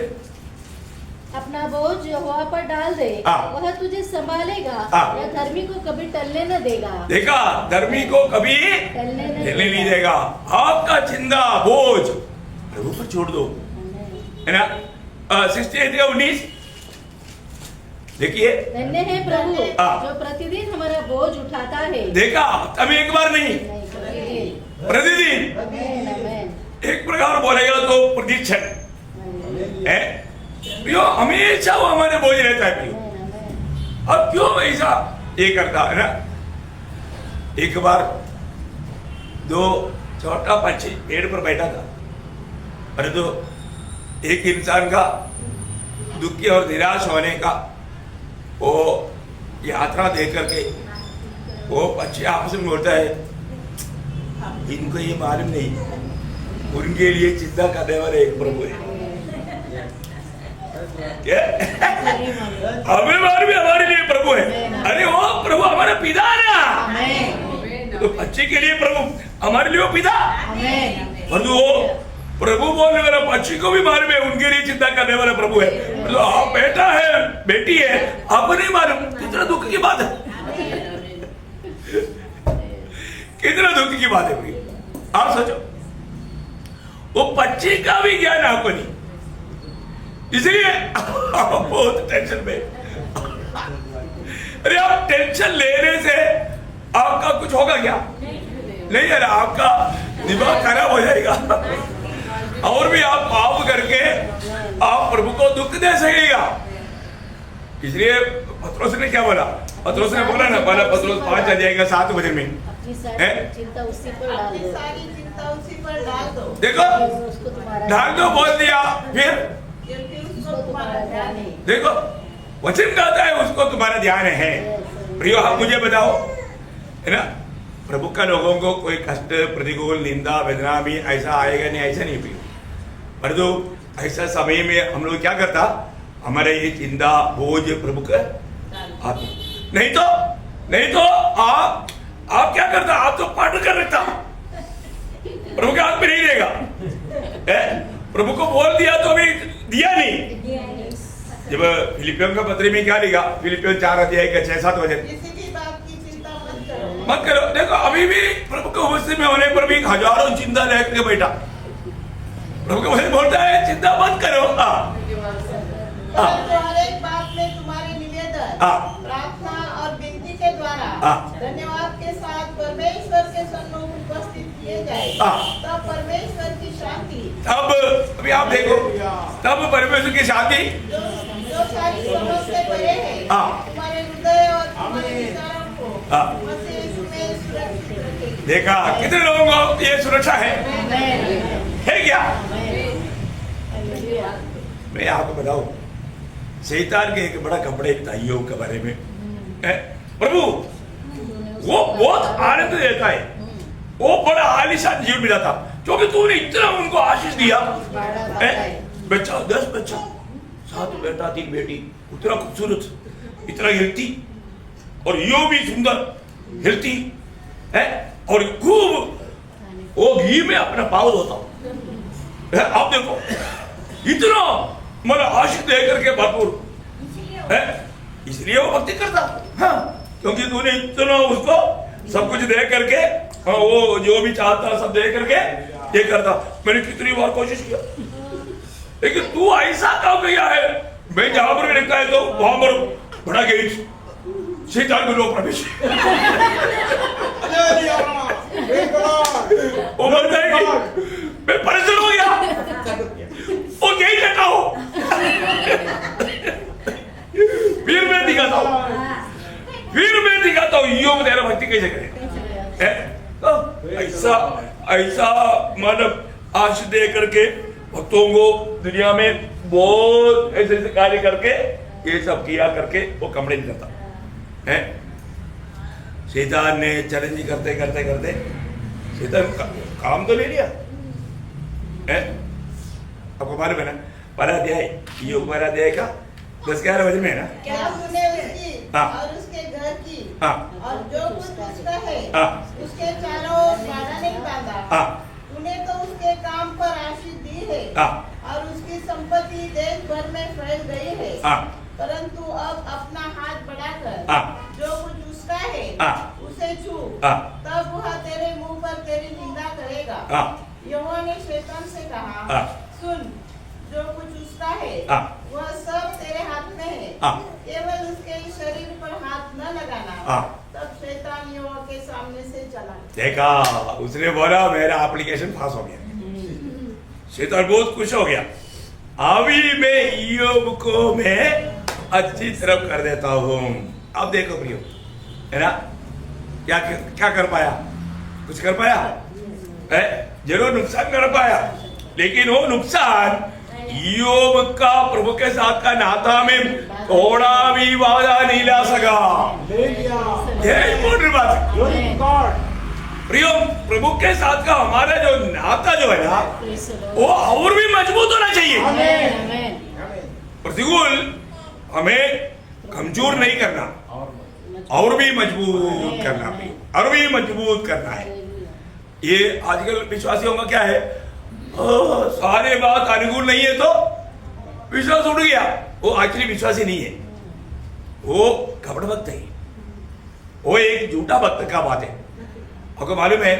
अपना बोझ यहोवा पर डाल दे, वह तुझे संभालेगा, या धर्मी को कभी टलने न देगा। देखा, धर्मी को कभी टलने नहीं देगा। आपका चिंता बोझ प्रभु पर छोड़ दो, है ना। 68:19 देखिए, धन्य है प्रभु जो प्रतिदिन हमारा बोझ उठाता है। देखा, तब एक बार नहीं, प्रतिदिन एक प्रकार बोलेगा तो प्रतीक्षण है प्रियो, हमेशा वो हमारे बोझ रहता है प्रियो। अब क्यों ऐसा ये करता है ना। एक बार दो छोटा पक्षी पेड़ पर बैठा था, परंतु एक इंसान का दुखी और निराश होने का वो यात्रा देख करके वो पक्षी आपस में बोलता है, इनको ये मालूम नहीं उनके लिए चिंता करने वाले एक प्रभु है। हमारे लिए प्रभु है। अरे वो प्रभु हमारा पिता ना, तो बच्चे के लिए प्रभु हमारे लिए वो पिता, और वो प्रभु बोलने वाला पक्षी को भी मालूम है उनके लिए चिंता करने वाला प्रभु है। तो आप बेटा है बेटी है, आपको नहीं मालूम, कितना दुख की बात है, कितना दुख की बात है। आप सोचो, वो पक्षी का भी ज्ञान आपको नहीं, इसलिए आप बहुत टेंशन में। अरे आप टेंशन लेने से आपका कुछ होगा क्या? नहीं यार, आपका दिमाग खराब हो जाएगा और भी आप पाप करके आप प्रभु को दुख दे सकेगा। इसलिए पत्रोस ने क्या बोला? पत्रोस ने बोला ना, पहला पत्रोस 5 अध्याय 7 वचन में, चिंता उसी पर डाल दो, सारी चिंता उसी पर डाल दो। देखो, डाल दो बोल दिया, फिर देखो वचन कहता है उसको तुम्हारा ध्यान है। प्रियो, आप मुझे बताओ, है ना, प्रभु का लोगों को कोई कष्ट प्रतिकूल निंदा वेदना भी ऐसा आएगा नहीं, ऐसा नहीं प्रियो। परंतु ऐसा समय में हम लोग क्या करता, हमारे ये चिंता बोझ प्रभु का आप नहीं तो आप क्या करता, आप तो पाठ कर रखता, प्रभु के हाथ में नहीं रहेगा। प्रभु को बोल दिया तो भी दिया नहीं। जब फिलिपियों का पत्री में क्या लिखा, फिलिपियों 4 अध्याय 6-7 वचन, किसी की बात की चिंता मत करो। देखो, अभी भी प्रभु के उपस्थित में होने पर भी हजारों चिंता लेकर बैठा, प्रभु के वचन बोलता है चिंता मत करो। हर एक बात में तुम्हारे निवेदन, प्रार्थना और विनती के द्वारा धन्यवाद के साथ परमेश्वर के सम्मुख उपस्थित किए जाए, तब परमेश्वर की शांति, तब अभी आप देखो, तब परमेश्वर की शांति जो सारी समझ से परे है, तुम्हारे हृदय और तुम्हारे विचारों को मसीह यीशु में सुरक्षित रखेगी। देखा, कितने लोगों को ये सुरक्षा है क्या? मैं आपको बताऊं, शैतान के एक बड़ा कपड़े था योग के बारे में। प्रभु वो बहुत आनंद देता है, वो बड़ा आलिशान जीवन मिला था, क्योंकि तूने इतना उनको आशीष दिया। बच्चा 10 बच्चा, 7 बेटा 3 बेटी, उतना खूबसूरत, इतना हिलती, और यो भी सुंदर हिलती है, और खूब वो घी में अपना पाव धोता। आप देखो, इतना मतलब आशीष दे करके भरपूर है, इसलिए वो भक्ति करता। हाँ, क्योंकि तूने इतना उसको सब कुछ दे करके, वो जो भी चाहता सब दे करके ये करता। मैंने कितनी बार कोशिश किया, लेकिन तू ऐसा काम किया है, मैं जहां पर भी लिखा है तो वहां पर बड़ा गेट, शैतान को लोग प्रवेश, वो मर जाएगी, मैं परेशान हो गया, वो गेट हटाओ। फिर मैं दिखाता हूँ योग तेरा भक्ति कैसे करे। ऐसा ऐसा मतलब आश दे करके भक्तों को दुनिया में बहुत ऐसे ऐसे कार्य करके ये सब किया करके वो कमरे नहीं करता है। शैतान ने चैलेंज करते करते करते शैतान काम तो ले लिया है। आपको मालूम है ना, पहला अध्याय योग पहला अध्याय का 10-11 वजन में है ना, क्या तूने उसकी और उसके घर की और जो कुछ उसका है उसके चारों ओर बाड़ा नहीं बांधा। तूने तो उसके काम पर आशीष दी है और उसकी संपत्ति देश भर में फैल गई है, परंतु अब अपना हाथ बढ़ाकर जो कुछ उसका है उसे छू, तब वह तेरे मुंह पर तेरी निंदा करेगा। यहोवा ने शैतान से कहा, सुन, जो कुछ उसका है वह सब तेरे हाथ में है, केवल उसके शरीर पर हाथ न लगाना। तब शैतान यहोवा के सामने से चला। देखा, उसने बोला मेरा एप्लीकेशन पास हो गया। शैतान बहुत खुश हो गया, अभी मैं ईयोब को मैं अच्छी तरफ कर देता हूँ। अब देखो प्रियो, है ना, क्या क्या कर पाया? कुछ कर पाया है? जरूर नुकसान कर पाया, लेकिन वो नुकसान ईयोब का प्रभु के साथ का नाता में थोड़ा भी वादा नहीं ला सका। यह इम्पोर्टेंट बात है प्रियो, प्रभु के साथ का हमारा जो नाता जो है ना वो और भी मजबूत होना चाहिए। प्रतिकूल हमें कमजोर नहीं करना, और भी मजबूत करना, और भी मजबूत करना है। ये आजकल विश्वासियों का क्या है, सारे बात अनुकूल नहीं है तो विश्वास उठ गया, वो एक्चुअली विश्वासी नहीं है, वो कपड़ भक्त है, वो एक झूठा भक्त का बात है। आपको मालूम है,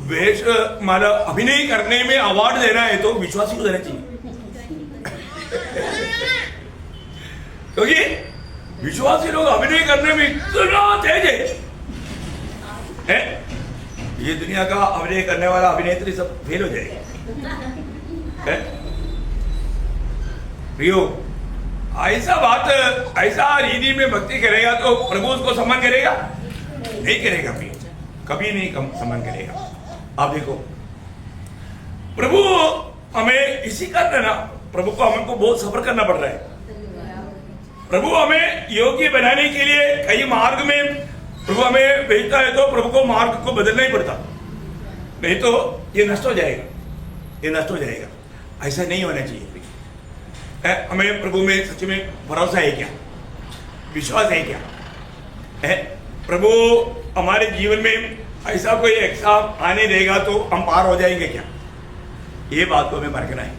वेश मतलब अभिनय करने में अवार्ड देना है तो विश्वासी को देना चाहिए, क्योंकि विश्वासी लोग अभिनय करने में इतना तेज है, ये दुनिया का अभिनय करने वाला अभिनेत्री सब फेल हो जाएगा। प्रियो, ऐसा बात, ऐसा रीति में भक्ति करेगा तो प्रभु उसको सम्मान करेगा? नहीं करेगा प्रियो, कभी नहीं सम्मान करेगा। आप देखो, प्रभु हमें इसी कारण ना, प्रभु को हमको बहुत सफर करना पड़ रहा है। प्रभु हमें योग्य बनाने के लिए कई मार्ग में प्रभु हमें भेजता है, तो प्रभु को मार्ग को बदलना ही पड़ता, नहीं तो ये नष्ट हो जाएगा, ये नष्ट हो जाएगा। ऐसा नहीं होना चाहिए। हमें प्रभु में सच में भरोसा है क्या, विश्वास है क्या है? प्रभु हमारे जीवन में ऐसा कोई एग्जाम आने देगा तो हम पार हो जाएंगे क्या? ये बात को हमें परखना है।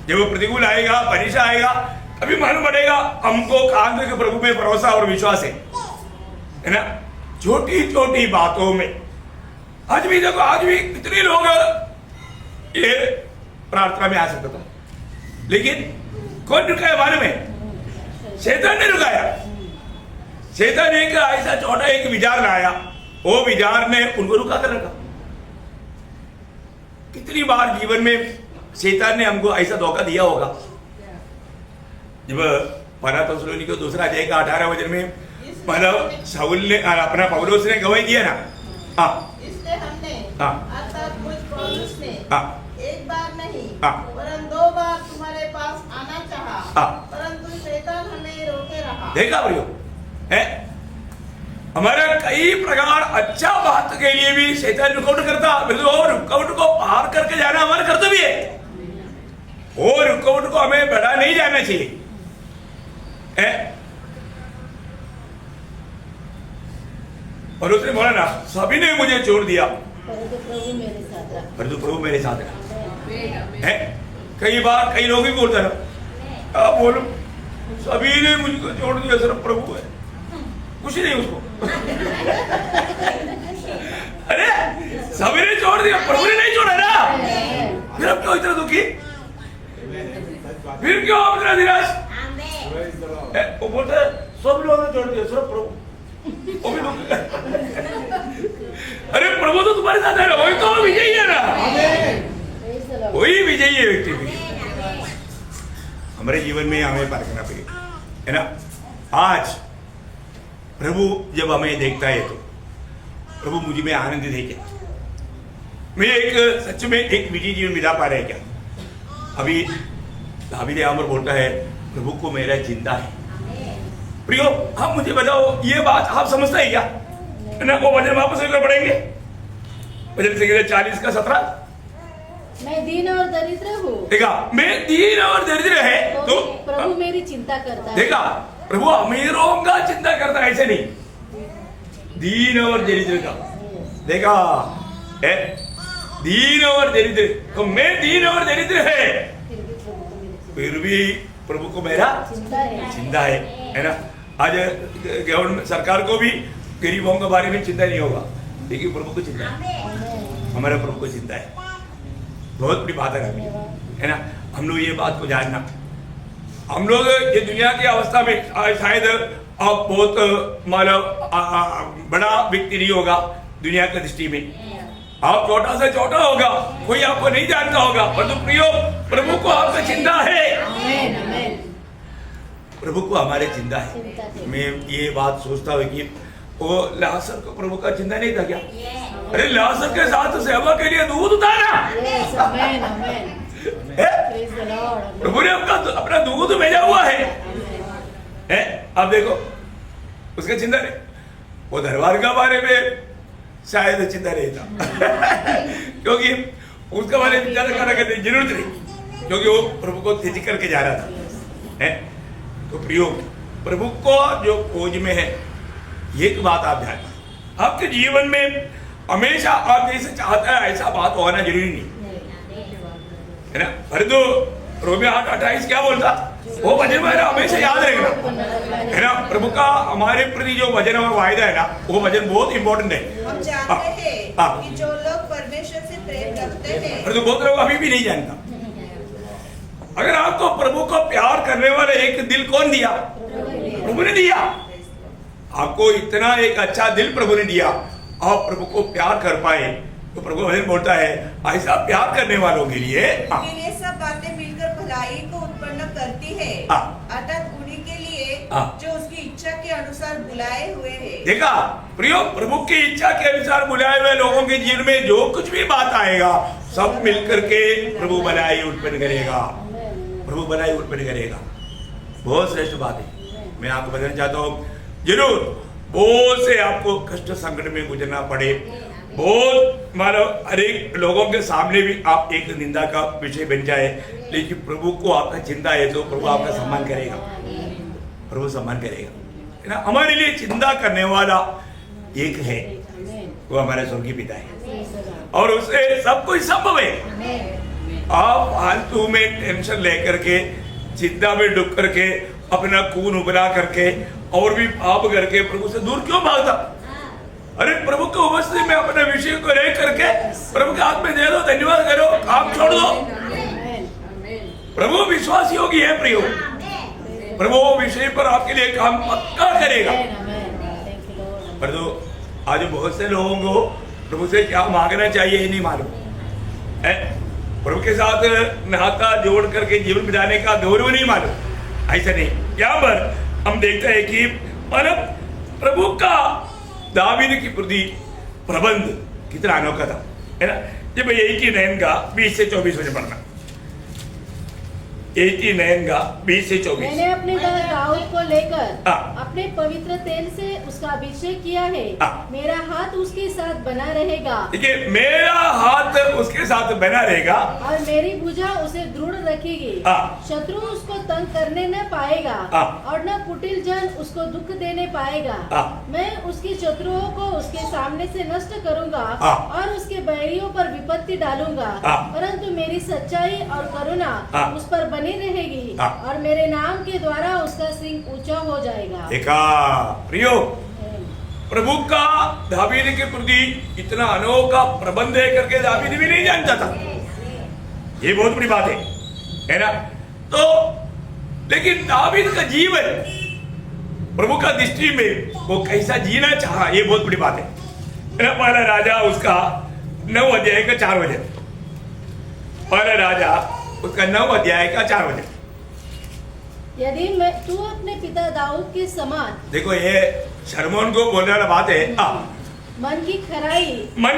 जब वो प्रतिकूल आएगा, परीक्षा आएगा, तभी मालूम पड़ेगा हमको कहां तक प्रभु में भरोसा और विश्वास है ना। छोटी छोटी बातों में आज भी देखो, आज भी कितने लोग ये प्रार्थना में आ सकते थे, लेकिन कौन रुकाया मालूम है? शैतान ने रुकाया। शैतान एक ऐसा छोटा एक विचार लाया, वो विचार ने उनको रुका कर रखा। कितनी बार जीवन में शैतान ने हमको ऐसा धोखा दिया होगा। जब पहला थिस्सलुनीके को दूसरा अध्याय का 18 वचन में मतलब शाऊल ने अपना पौलुस ने गवाही दिया ना, इसलिए हमने अर्थात मुझ पौलुस ने एक बार नहीं परंतु 2 बार तुम्हारे पास आना चाहा, परंतु शैतान हमें रोके रहा। देखा भाइयों, है हमारा कई प्रकार अच्छा बात के लिए भी शैतान रुकावट करता, और रुकावट को पार करके जाना हमारा कर्तव्य है। वो रुकावट को हमें बढ़ा नहीं जाना चाहिए। और उसने बोला ना, सभी ने मुझे छोड़ दिया परंतु प्रभु मेरे साथ है। कई बार कई लोग भी बोलते ना, बोलो सभी ने मुझको छोड़ दिया, सिर्फ प्रभु है, कुछ नहीं उसको अरे सवेरे छोड़ दिया, प्रभु ने नहीं छोड़ा ना, फिर अब क्यों इतना दुखी, फिर क्यों आप इतना निराश? वो बोलते सब लोगों ने छोड़ दिया सिर्फ प्रभु, वो भी दुख। अरे प्रभु तो तुम्हारे साथ है ना, वही तो विजयी है ना, वही विजयी है व्यक्ति भी। हमारे जीवन में हमें परखना पड़ेगा, है ना। आज प्रभु जब हमें देखता है तो प्रभु मुझे में आनंद दे क्या, मैं एक सच में एक विजयी जीवन बिता पा रहे क्या? अभी दावीद अमर बोलता है प्रभु को मेरा चिंता है। प्रियो, आप मुझे बताओ ये बात आप समझते हैं क्या? है ना, वो वचन वापस लेकर पढ़ेंगे, वचन से 40:17। मैं दीन और दरिद्र हूँ। देखा, मैं दीन और दरिद्र है तो प्रभु मेरी चिंता करता है। देखा, प्रभु अमीरों का चिंता करता है, ऐसे नहीं, दीन और दरिद्र का। देखा है, दीन और दरिद्र, तो मैं दीन और दरिद्र है, फिर भी प्रभु को मेरा चिंता है ना। आज गवर्नमेंट सरकार को भी गरीबों के बारे में चिंता नहीं होगा, लेकिन प्रभु को चिंता है, हमारे प्रभु को चिंता है। बहुत बड़ी बात है ना। हम लोग ये बात को जानना, हम लोग ये दुनिया की अवस्था में शायद आप बहुत मतलब बड़ा व्यक्ति नहीं होगा दुनिया की दृष्टि में, आप छोटा से छोटा होगा, कोई आपको नहीं जानता होगा, परंतु प्रियो प्रभु को आपसे चिंता है, प्रभु को हमारे चिंता है। मैं ये बात सोचता हूँ कि वो लाजर को प्रभु का चिंता नहीं था क्या? अरे लाजर के साथ सेवा के लिए दूध था ना, प्रभु ने अपना दूध भेजा हुआ है। अब देखो उसका चिंता नहीं, वो दरबार का बारे में शायद चिंता नहीं था क्योंकि उसका बारे में ज्यादा करने की जरूरत नहीं, क्योंकि वो प्रभु को तेजी करके जा रहा था। तो प्रियो, प्रभु को जो खोज में है, एक बात आप ध्यान, आपके जीवन में हमेशा आप जैसे चाहता है ऐसा बात होना जरूरी नहीं है ना। परंतु रोमियो 8:28 क्या बोलता, वो वचन मेरा हमेशा याद रहेगा, है ना। प्रभु का हमारे प्रति जो वचन और वायदा है ना, वो वचन बहुत इंपॉर्टेंट है। हम जानते हैं कि जो लोग परमेश्वर से प्रेम रखते हैं, परंतु बहुत लोग अभी भी नहीं जानता। अगर आपको प्रभु को प्यार करने वाला एक दिल कौन दिया? प्रभु ने दिया। आपको इतना एक अच्छा दिल प्रभु ने दिया, आप प्रभु को प्यार कर पाए, तो प्रभु वचन बोलता है ऐसा प्यार करने वालों के लिए ये सब बातें मिलकर भलाई को उत्पन्न करती है, अर्थात उन्हीं के लिए जो उसकी इच्छा के अनुसार बुलाए हुए हैं। देखा प्रियो, प्रभु की इच्छा के अनुसार बुलाए हुए लोगों के जीवन में जो कुछ भी बात आएगा, सब मिलकर के प्रभु भलाई उत्पन्न करेगा, प्रभु भलाई उत्पन्न करेगा। बहुत श्रेष्ठ बात है। मैं आपको बताना चाहता हूँ, जरूर बहुत से आपको कष्ट संकट में गुजरना पड़े, बहुत मानो हर एक लोगों के सामने भी आप एक निंदा का विषय बन जाए, लेकिन प्रभु को आपका चिंता है तो प्रभु आपका सम्मान करेगा, प्रभु सम्मान करेगा, है ना। हमारे लिए चिंता करने वाला एक है, वो हमारे स्वर्गीय पिता है, और उससे सब कुछ संभव है। आप फालतू में टेंशन लेकर के, चिंता में डूब करके, अपना खून उबला करके और भी पाप करके प्रभु से दूर क्यों भागता? अरे प्रभु को उपस्थिति में अपने विषय को ले करके प्रभु के हाथ में दे दो, धन्यवाद करो, काम छोड़ दो। प्रभु विश्वास योगी है प्रियो, प्रभु विषय पर आपके लिए काम पक्का करेगा। परंतु आज बहुत से लोगों को प्रभु से क्या मांगना चाहिए ये नहीं मालूम है, प्रभु के साथ नाता जोड़ करके जीवन बिताने का गौरव नहीं मालूम। ऐसा नहीं, यहाँ पर हम देखते हैं कि मतलब प्रभु का दावीद की प्रति प्रबंध कितना अनोखा था, है ना। जब 89 का 20 से 24 बजे पढ़ना, 89 का 20 से 24। मैंने अपने दास दाऊद को लेकर अपने पवित्र तेल से उसका अभिषेक किया है, मेरा हाथ उसके साथ बना रहेगा। देखिए, मेरा हाथ उसके साथ बना रहेगा और मेरी भुजा उसे दृढ़ रखेगी। शत्रु उसको तंग करने न पाएगा और न कुटिल जन उसको दुख देने पाएगा। मैं उसके शत्रुओं को उसके सामने से नष्ट करूंगा और उसके बैरियों पर विपत्ति डालूंगा, परंतु मेरी सच्चाई और करुणा उस पर बनी रहेगी और मेरे नाम के द्वारा उसका सिंह ऊंचा हो जाएगा। देखा प्रियो, प्रभु का दावीद के प्रति इतना अनोखा प्रबंध है करके दावीद भी नहीं जानता था। ये बहुत बड़ी बात है ना। तो लेकिन दावीद का जीवन प्रभु का दृष्टि में वो कैसा जीना चाहा, ये बहुत बड़ी बात है ना। पहला राजा उसका 9 अध्याय का 4 वचन, पहला राजा उसका 9 अध्याय का 4 वचन। यदि तू अपने पिता दाऊद के समान, देखो ये शर्मोन को बोलने वाला बात है। मन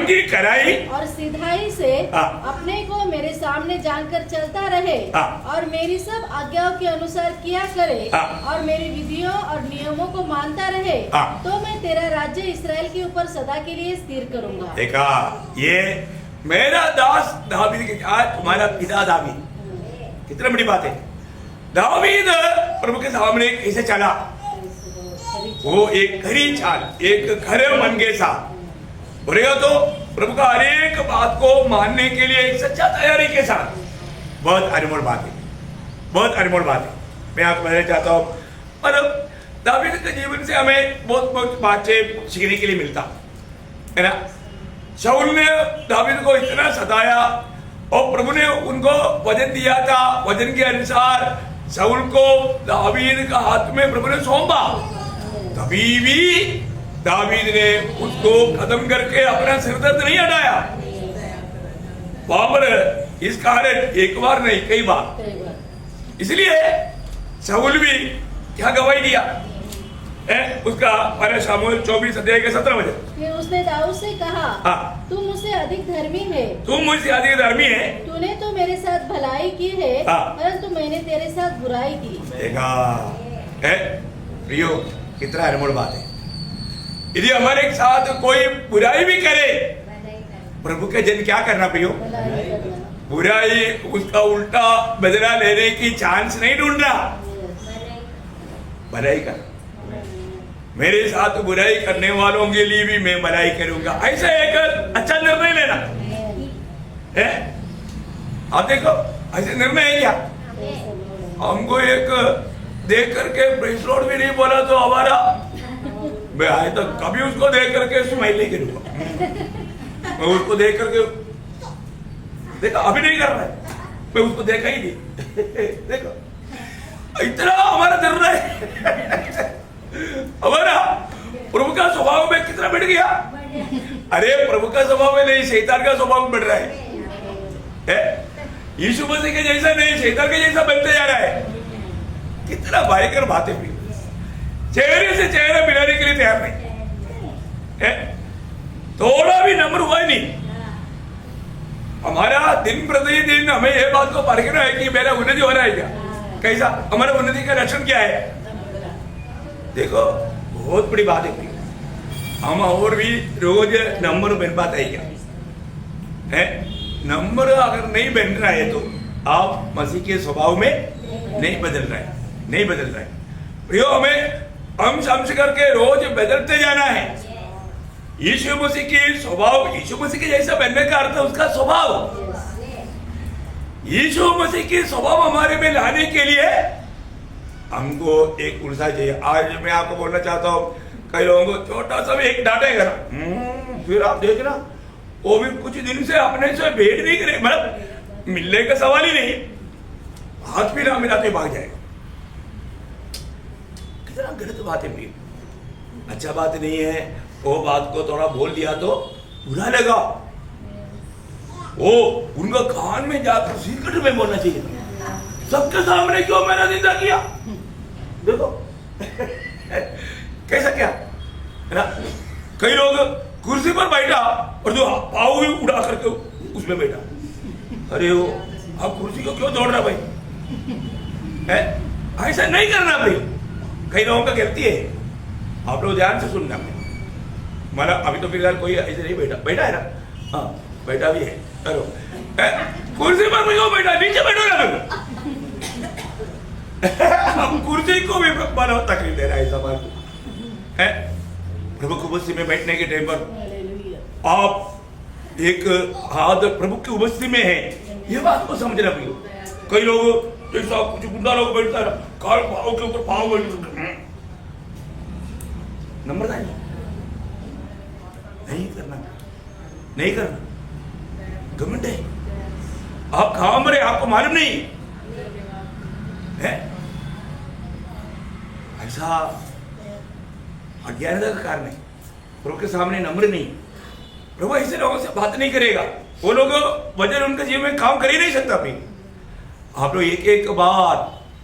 की खराई और सिधाई से अपने को मेरे सामने जानकर चलता रहे और मेरी सब आज्ञाओं के अनुसार किया करे और मेरी विधियों और नियमों को मानता रहे तो मैं तेरा राज्य इस्राएल के ऊपर सदा के लिए स्थिर करूंगा। देखा, ये मेरा दास दावीद के साथ तुम्हारा पिता दावीद, कितना बड़ी बात है। दावीद प्रभु के सामने कैसे चला, वो एक खरी चाल, एक खरे मन के साथ बोलेगा तो प्रभु का हर एक बात को मानने के लिए एक सच्चा तैयारी के साथ। बहुत अनमोल बात है, बहुत अनमोल बात है। मैं आपको बताना चाहता हूँ, पर दावीद के जीवन से हमें बहुत बहुत बातें सीखने के लिए मिलता है ना। शाऊल ने दावीद को इतना सताया और प्रभु ने उनको वचन दिया था, वचन के अनुसार शाऊल को दावीद का हाथ में प्रभु ने सौंपा। तभी भी दावीद ने उसको खत्म करके अपना सिर दर्द नहीं हटाया। वहां पर इस कारण एक बार नहीं कई बार, इसलिए शाऊल भी क्या गवाही दिया उसका पहला शमूएल 24 अध्याय के 17 वचन। फिर उसने दाऊद से कहा, तू मुझसे अधिक धर्मी है, तुम मुझसे अधिक धर्मी है, तूने तो मेरे साथ भलाई की है परंतु मैंने तेरे साथ बुराई की। देखा प्रियो, कितना अनमोल बात है। यदि हमारे साथ कोई बुराई भी करे, प्रभु के जन क्या करना प्रियो, बुराई उसका उल्टा बदला लेने की चांस नहीं ढूंढना, भलाई कर। मेरे साथ बुराई करने वालों के लिए भी मैं भलाई करूंगा, ऐसा एक अच्छा निर्णय लेना है। आप देखो ऐसे निर्णय है क्या, हमको एक देख करके प्रेस लॉर्ड भी नहीं बोला तो हमारा, मैं आज तक कभी उसको देख करके स्माइल नहीं करूंगा। मैं उसको देख करके देखा, अभी नहीं कर रहा है, मैं उसको देखा ही नहीं। देखो इतना हमारा निर्णय हमारा प्रभु का स्वभाव में कितना बढ़ गया। अरे प्रभु का स्वभाव में नहीं, शैतान का स्वभाव बढ़ रहा है। यीशु मसीह के जैसा नहीं, शैतान के जैसा बनते जा रहा है। कितना भयंकर बात है, चेहरे से चेहरा मिलाने के लिए तैयार नहीं, थोड़ा भी नम्र हुआ ही नहीं। हमारा दिन प्रतिदिन हमें यह बात को परखना है कि मेरा उन्नति हो रहा है क्या, कैसा, हमारा उन्नति का लक्षण क्या है। देखो बहुत बड़ी बात है, हम और भी रोज नंबर बन पाता है क्या है। नंबर अगर नहीं बन रहा है तो आप मसीह के स्वभाव में नहीं बदल रहे, नहीं बदल रहे। प्रियो, हमें अंश अंश करके रोज बदलते जाना है। यीशु मसीह की स्वभाव, यीशु मसीह के जैसा बनने का अर्थ है उसका स्वभाव। यीशु मसीह की स्वभाव हमारे में लाने के लिए हमको एक उर्जा चाहिए। आज मैं आपको बोलना चाहता हूँ, कई लोगों को छोटा सा भी एक डांटेगा ना, फिर आप देखना वो भी कुछ दिन से अपने से भेंट नहीं करे, मतलब मिलने का सवाल ही नहीं, हाथ भी ना मिलाते भाग जाएगा। कितना गलत बात है भाई, अच्छा बात नहीं है। वो बात को थोड़ा बोल दिया तो बुरा लगा, वो उनका कान में जाकर सीक्रेट में बोलना चाहिए, सबके सामने क्यों मैंने निंदा किया। देखो कैसा क्या है ना। कई लोग कुर्सी पर बैठा और जो पाव भी उड़ा करके उसमें बैठा। अरे वो आप कुर्सी को क्यों तोड़ रहा भाई, है ऐसा नहीं करना भाई। कई लोगों का गलती है, आप लोग ध्यान से सुनना। मतलब अभी तो फिलहाल कोई ऐसे नहीं बैठा है ना, हाँ बैठा भी है। करो कुर्सी पर क्यों बैठा, नीचे बैठो ना। हम कुर्सी को भी मानो तकलीफ दे रहा है समाज है। प्रभु की उपस्थिति में बैठने के टाइम पर आप एक हाथ प्रभु की उपस्थिति में है, ये बात को समझना भी। कई लोग जैसा कुछ गुंडा लोग बैठता है, काल पाव के ऊपर पाव बैठ, नंबर था नहीं करना। घमंड है। आप कहां मरे आपको मालूम नहीं है। ऐसा अज्ञानता का कारण है। प्रभु के सामने नम्र नहीं। प्रभु ऐसे लोगों से बात नहीं करेगा। वो लोग वजन उनके जीवन में काम कर ही नहीं सकता। भी आप लोग एक एक बात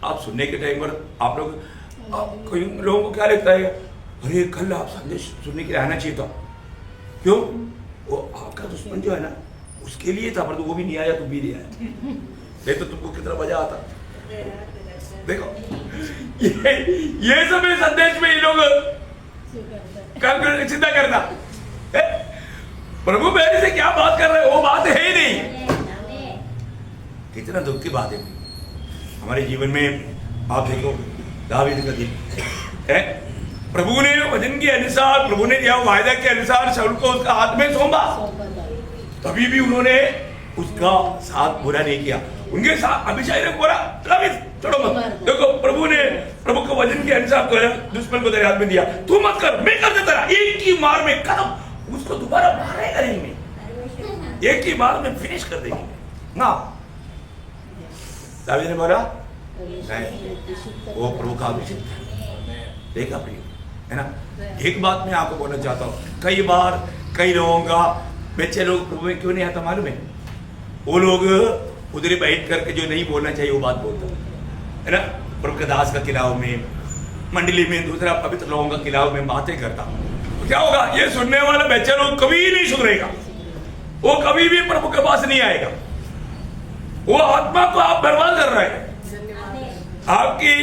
आप सुनने के टाइम पर आप लोग कोई लोगों को क्या लगता है, अरे कल आप संदेश सुनने के लिए आना चाहिए था। क्यों? वो आपका दुश्मन जो है ना उसके लिए था, पर तो वो भी नहीं आया, तू भी नहीं आया, नहीं तो तुमको कितना मजा आता। देखो ये सब संदेश में ये लोग चिंता करना है? प्रभु मेरे से क्या बात कर रहे हो, वो बात है ही नहीं। कितना दुख की बात है हमारे जीवन में। आप देखो दावीद का दिन है, प्रभु ने वचन के अनुसार, प्रभु ने दिया वायदा के अनुसार शाऊल को उसका हाथ में सौंपा, तभी भी उन्होंने उसका साथ बुरा नहीं किया। उनके साथ अभिषेक ने बोला छोड़ो मत। देखो प्रभु ने प्रभु को वचन के अनुसार दुश्मन को तेरे हाथ में दिया, तू मत कर, मैं कर देता रहा। एक ही मार में कदम उसको दोबारा मारेगा नहीं, मैं एक ही मार में फिनिश कर देंगे ना। दावीद ने बोला नहीं, वो प्रभु का अभिषेक देखा प्रिय है ना। एक बात मैं आपको बोलना चाहता हूँ, कई बार कई लोगों का बच्चे लोग प्रभु में क्यों नहीं आता मालूम है? वो लोग उधर बैठ करके जो नहीं बोलना चाहिए वो बात बोलता है ना। प्रभु के दास का खिलाफ में, मंडली में दूसरा पवित्र लोगों का खिलाफ में बातें करता, तो क्या होगा? ये सुनने वाला बच्चा लोग कभी नहीं सुधरेगा, वो कभी भी प्रभु के पास नहीं आएगा। वो आत्मा को आप बर्बाद कर रहे हैं। आपकी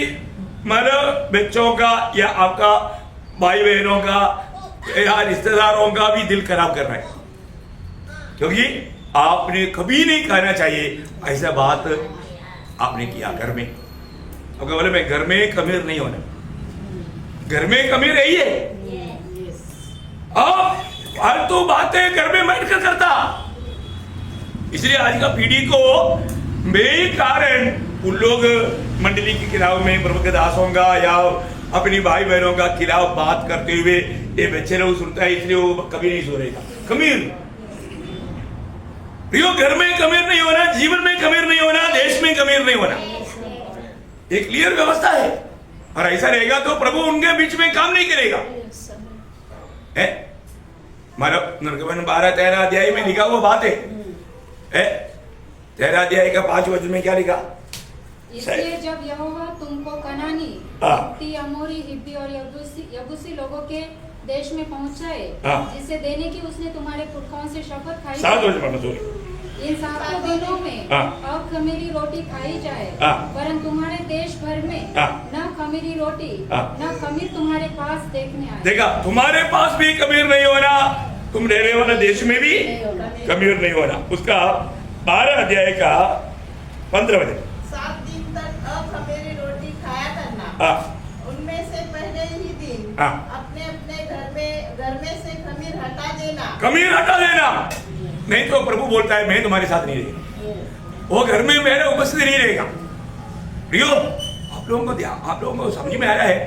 मतलब बच्चों का या आपका भाई बहनों का या रिश्तेदारों का भी दिल खराब कर रहे हैं, क्योंकि आपने कभी नहीं कहना चाहिए ऐसा बात आपने किया घर में। अब बोले मैं घर में कमीर नहीं होना, घर में कमीर रही है। आप फालतू बातें घर में बैठकर करता, इसलिए आज का पीढ़ी को मेन कारण उन लोग मंडली के खिलाफ में, प्रभु के दासों का या अपनी भाई बहनों का खिलाफ बात करते हुए ये बच्चे लोग सुनता है, इसलिए वो कभी नहीं सुनेगा। कमीर प्रियो, घर में कमीर नहीं होना, जीवन में कमीर नहीं होना, देश में कमीर नहीं होना, एक क्लियर व्यवस्था है। और ऐसा रहेगा तो प्रभु उनके बीच में काम नहीं करेगा। है मतलब निर्गमन 12-13 अध्याय में लिखा हुआ बात है 13 अध्याय का 5 वचन में क्या लिखा? इसलिए जब यहोवा तुमको कनानी, हित्ती, अमोरी, हिब्बी और यबूसी लोगों के देश में पहुंचाए, जिसे देने की उसने तुम्हारे पुरखाओं से शपथ खाई, 7 वचन पढ़ो। इन 7 दिनों में अब खमीरी रोटी खाई जाए, वरन तुम्हारे देश भर में न खमीरी रोटी न खमीर तुम्हारे पास देखने आए। देखा, तुम्हारे पास भी कमीर नहीं होना, तुम रहने वाले देश में भी कमीर नहीं होना। उसका 12 अध्याय का 15 वचन। 7 दिन तक अखमीरी रोटी खाया करना, उनमें से पहले ही दिन अपने अपने घर में से खमीर हटा देना। खमीर हटा देना, नहीं तो प्रभु बोलता है मैं तुम्हारे साथ नहीं रहेगा, वो घर में मेरे उपस्थित नहीं रहेगा। प्रियो, आप लोगों को समझ में आ रहा है?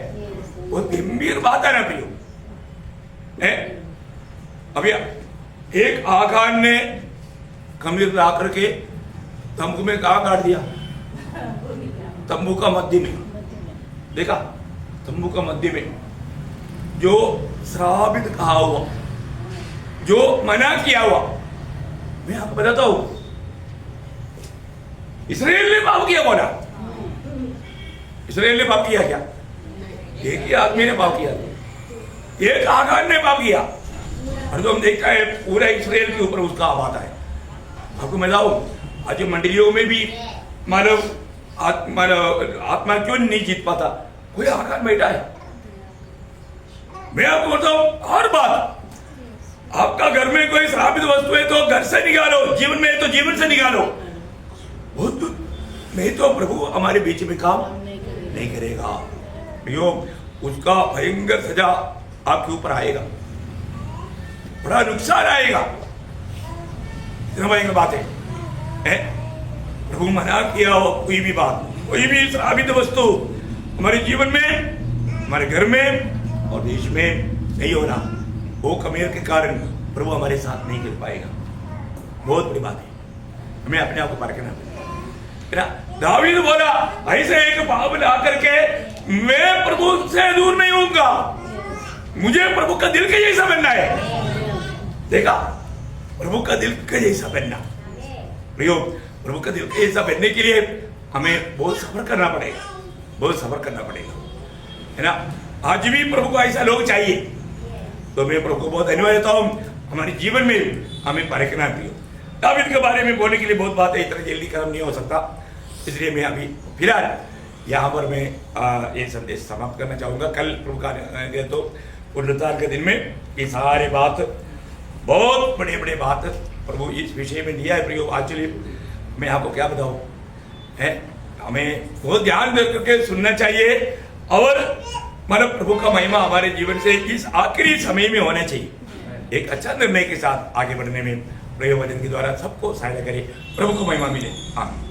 वो गंभीर बात है ना प्रियो। अभी एक आखान ने खमीर ला करके तंबू में कहा काट दिया, तंबू का मध्य में। देखा, तंबू का मध्य में जो श्रापित कहा हुआ, जो मना किया हुआ, मैं आपको बताता हूं, इस्राएल ने पाप किया। बोला इस्राएल ने पाप किया क्या? एक ही आदमी ने पाप किया, एक आगान ने पाप किया, और जो हम देखता है पूरा इस्राएल के ऊपर उसका आबाद है। आपको मैं बताऊं, आज मंडलियों में भी मानव आत्मा क्यों नहीं जीत पाता? कोई आगान बैठा है। मैं आपको बताऊं, हर बात आपका घर में कोई श्रापित वस्तु है तो घर से निकालो, जीवन में है तो जीवन से निकालो। बहुत नहीं तो प्रभु हमारे बीच में काम नहीं करेगा। उसका भयंकर सजा आपके ऊपर आएगा, बड़ा नुकसान आएगा। इतना भयंकर बात है। प्रभु मना किया हो कोई भी बात, कोई भी श्रापित वस्तु हमारे जीवन में, हमारे घर में और देश में नहीं होना। वो खमीर के कारण प्रभु हमारे साथ नहीं कर पाएगा। बहुत बड़ी बात है, हमें अपने आप को परखना है ना। दावीद बोला ऐसे एक पाप ला करके मैं प्रभु से दूर नहीं होऊंगा, मुझे प्रभु का दिल के जैसा बनना है। देखा, प्रभु का दिल के जैसा बनना प्रियो, प्रभु का दिल के जैसा बनने के लिए हमें बहुत सफर करना पड़ेगा, बहुत सफर करना पड़ेगा, है ना। आज भी प्रभु को ऐसा लोग चाहिए। तो मैं प्रभु को बहुत धन्यवाद देता हूँ, हमारे जीवन में हमें परखना प्रियो। दावीद के बारे में बोलने के लिए बहुत बात है, इतना जल्दी कर्म नहीं हो सकता, इसलिए मैं अभी फिलहाल यहाँ पर मैं ये संदेश समाप्त करना चाहूँगा। कल प्रभु का तो पुनरुत्थान के दिन में ये सारे बात, बहुत बड़े बड़े बात प्रभु इस विषय में दिया है प्रियो। एक्चुअली मैं आपको क्या बताऊँ है, हमें बहुत ध्यान दे करके सुनना चाहिए और मतलब प्रभु का महिमा हमारे जीवन से इस आखिरी समय में होना चाहिए। एक अच्छा निर्णय के साथ आगे बढ़ने में प्रयोग वचन के द्वारा सबको सहायता करे। प्रभु को महिमा मिले। आमीन।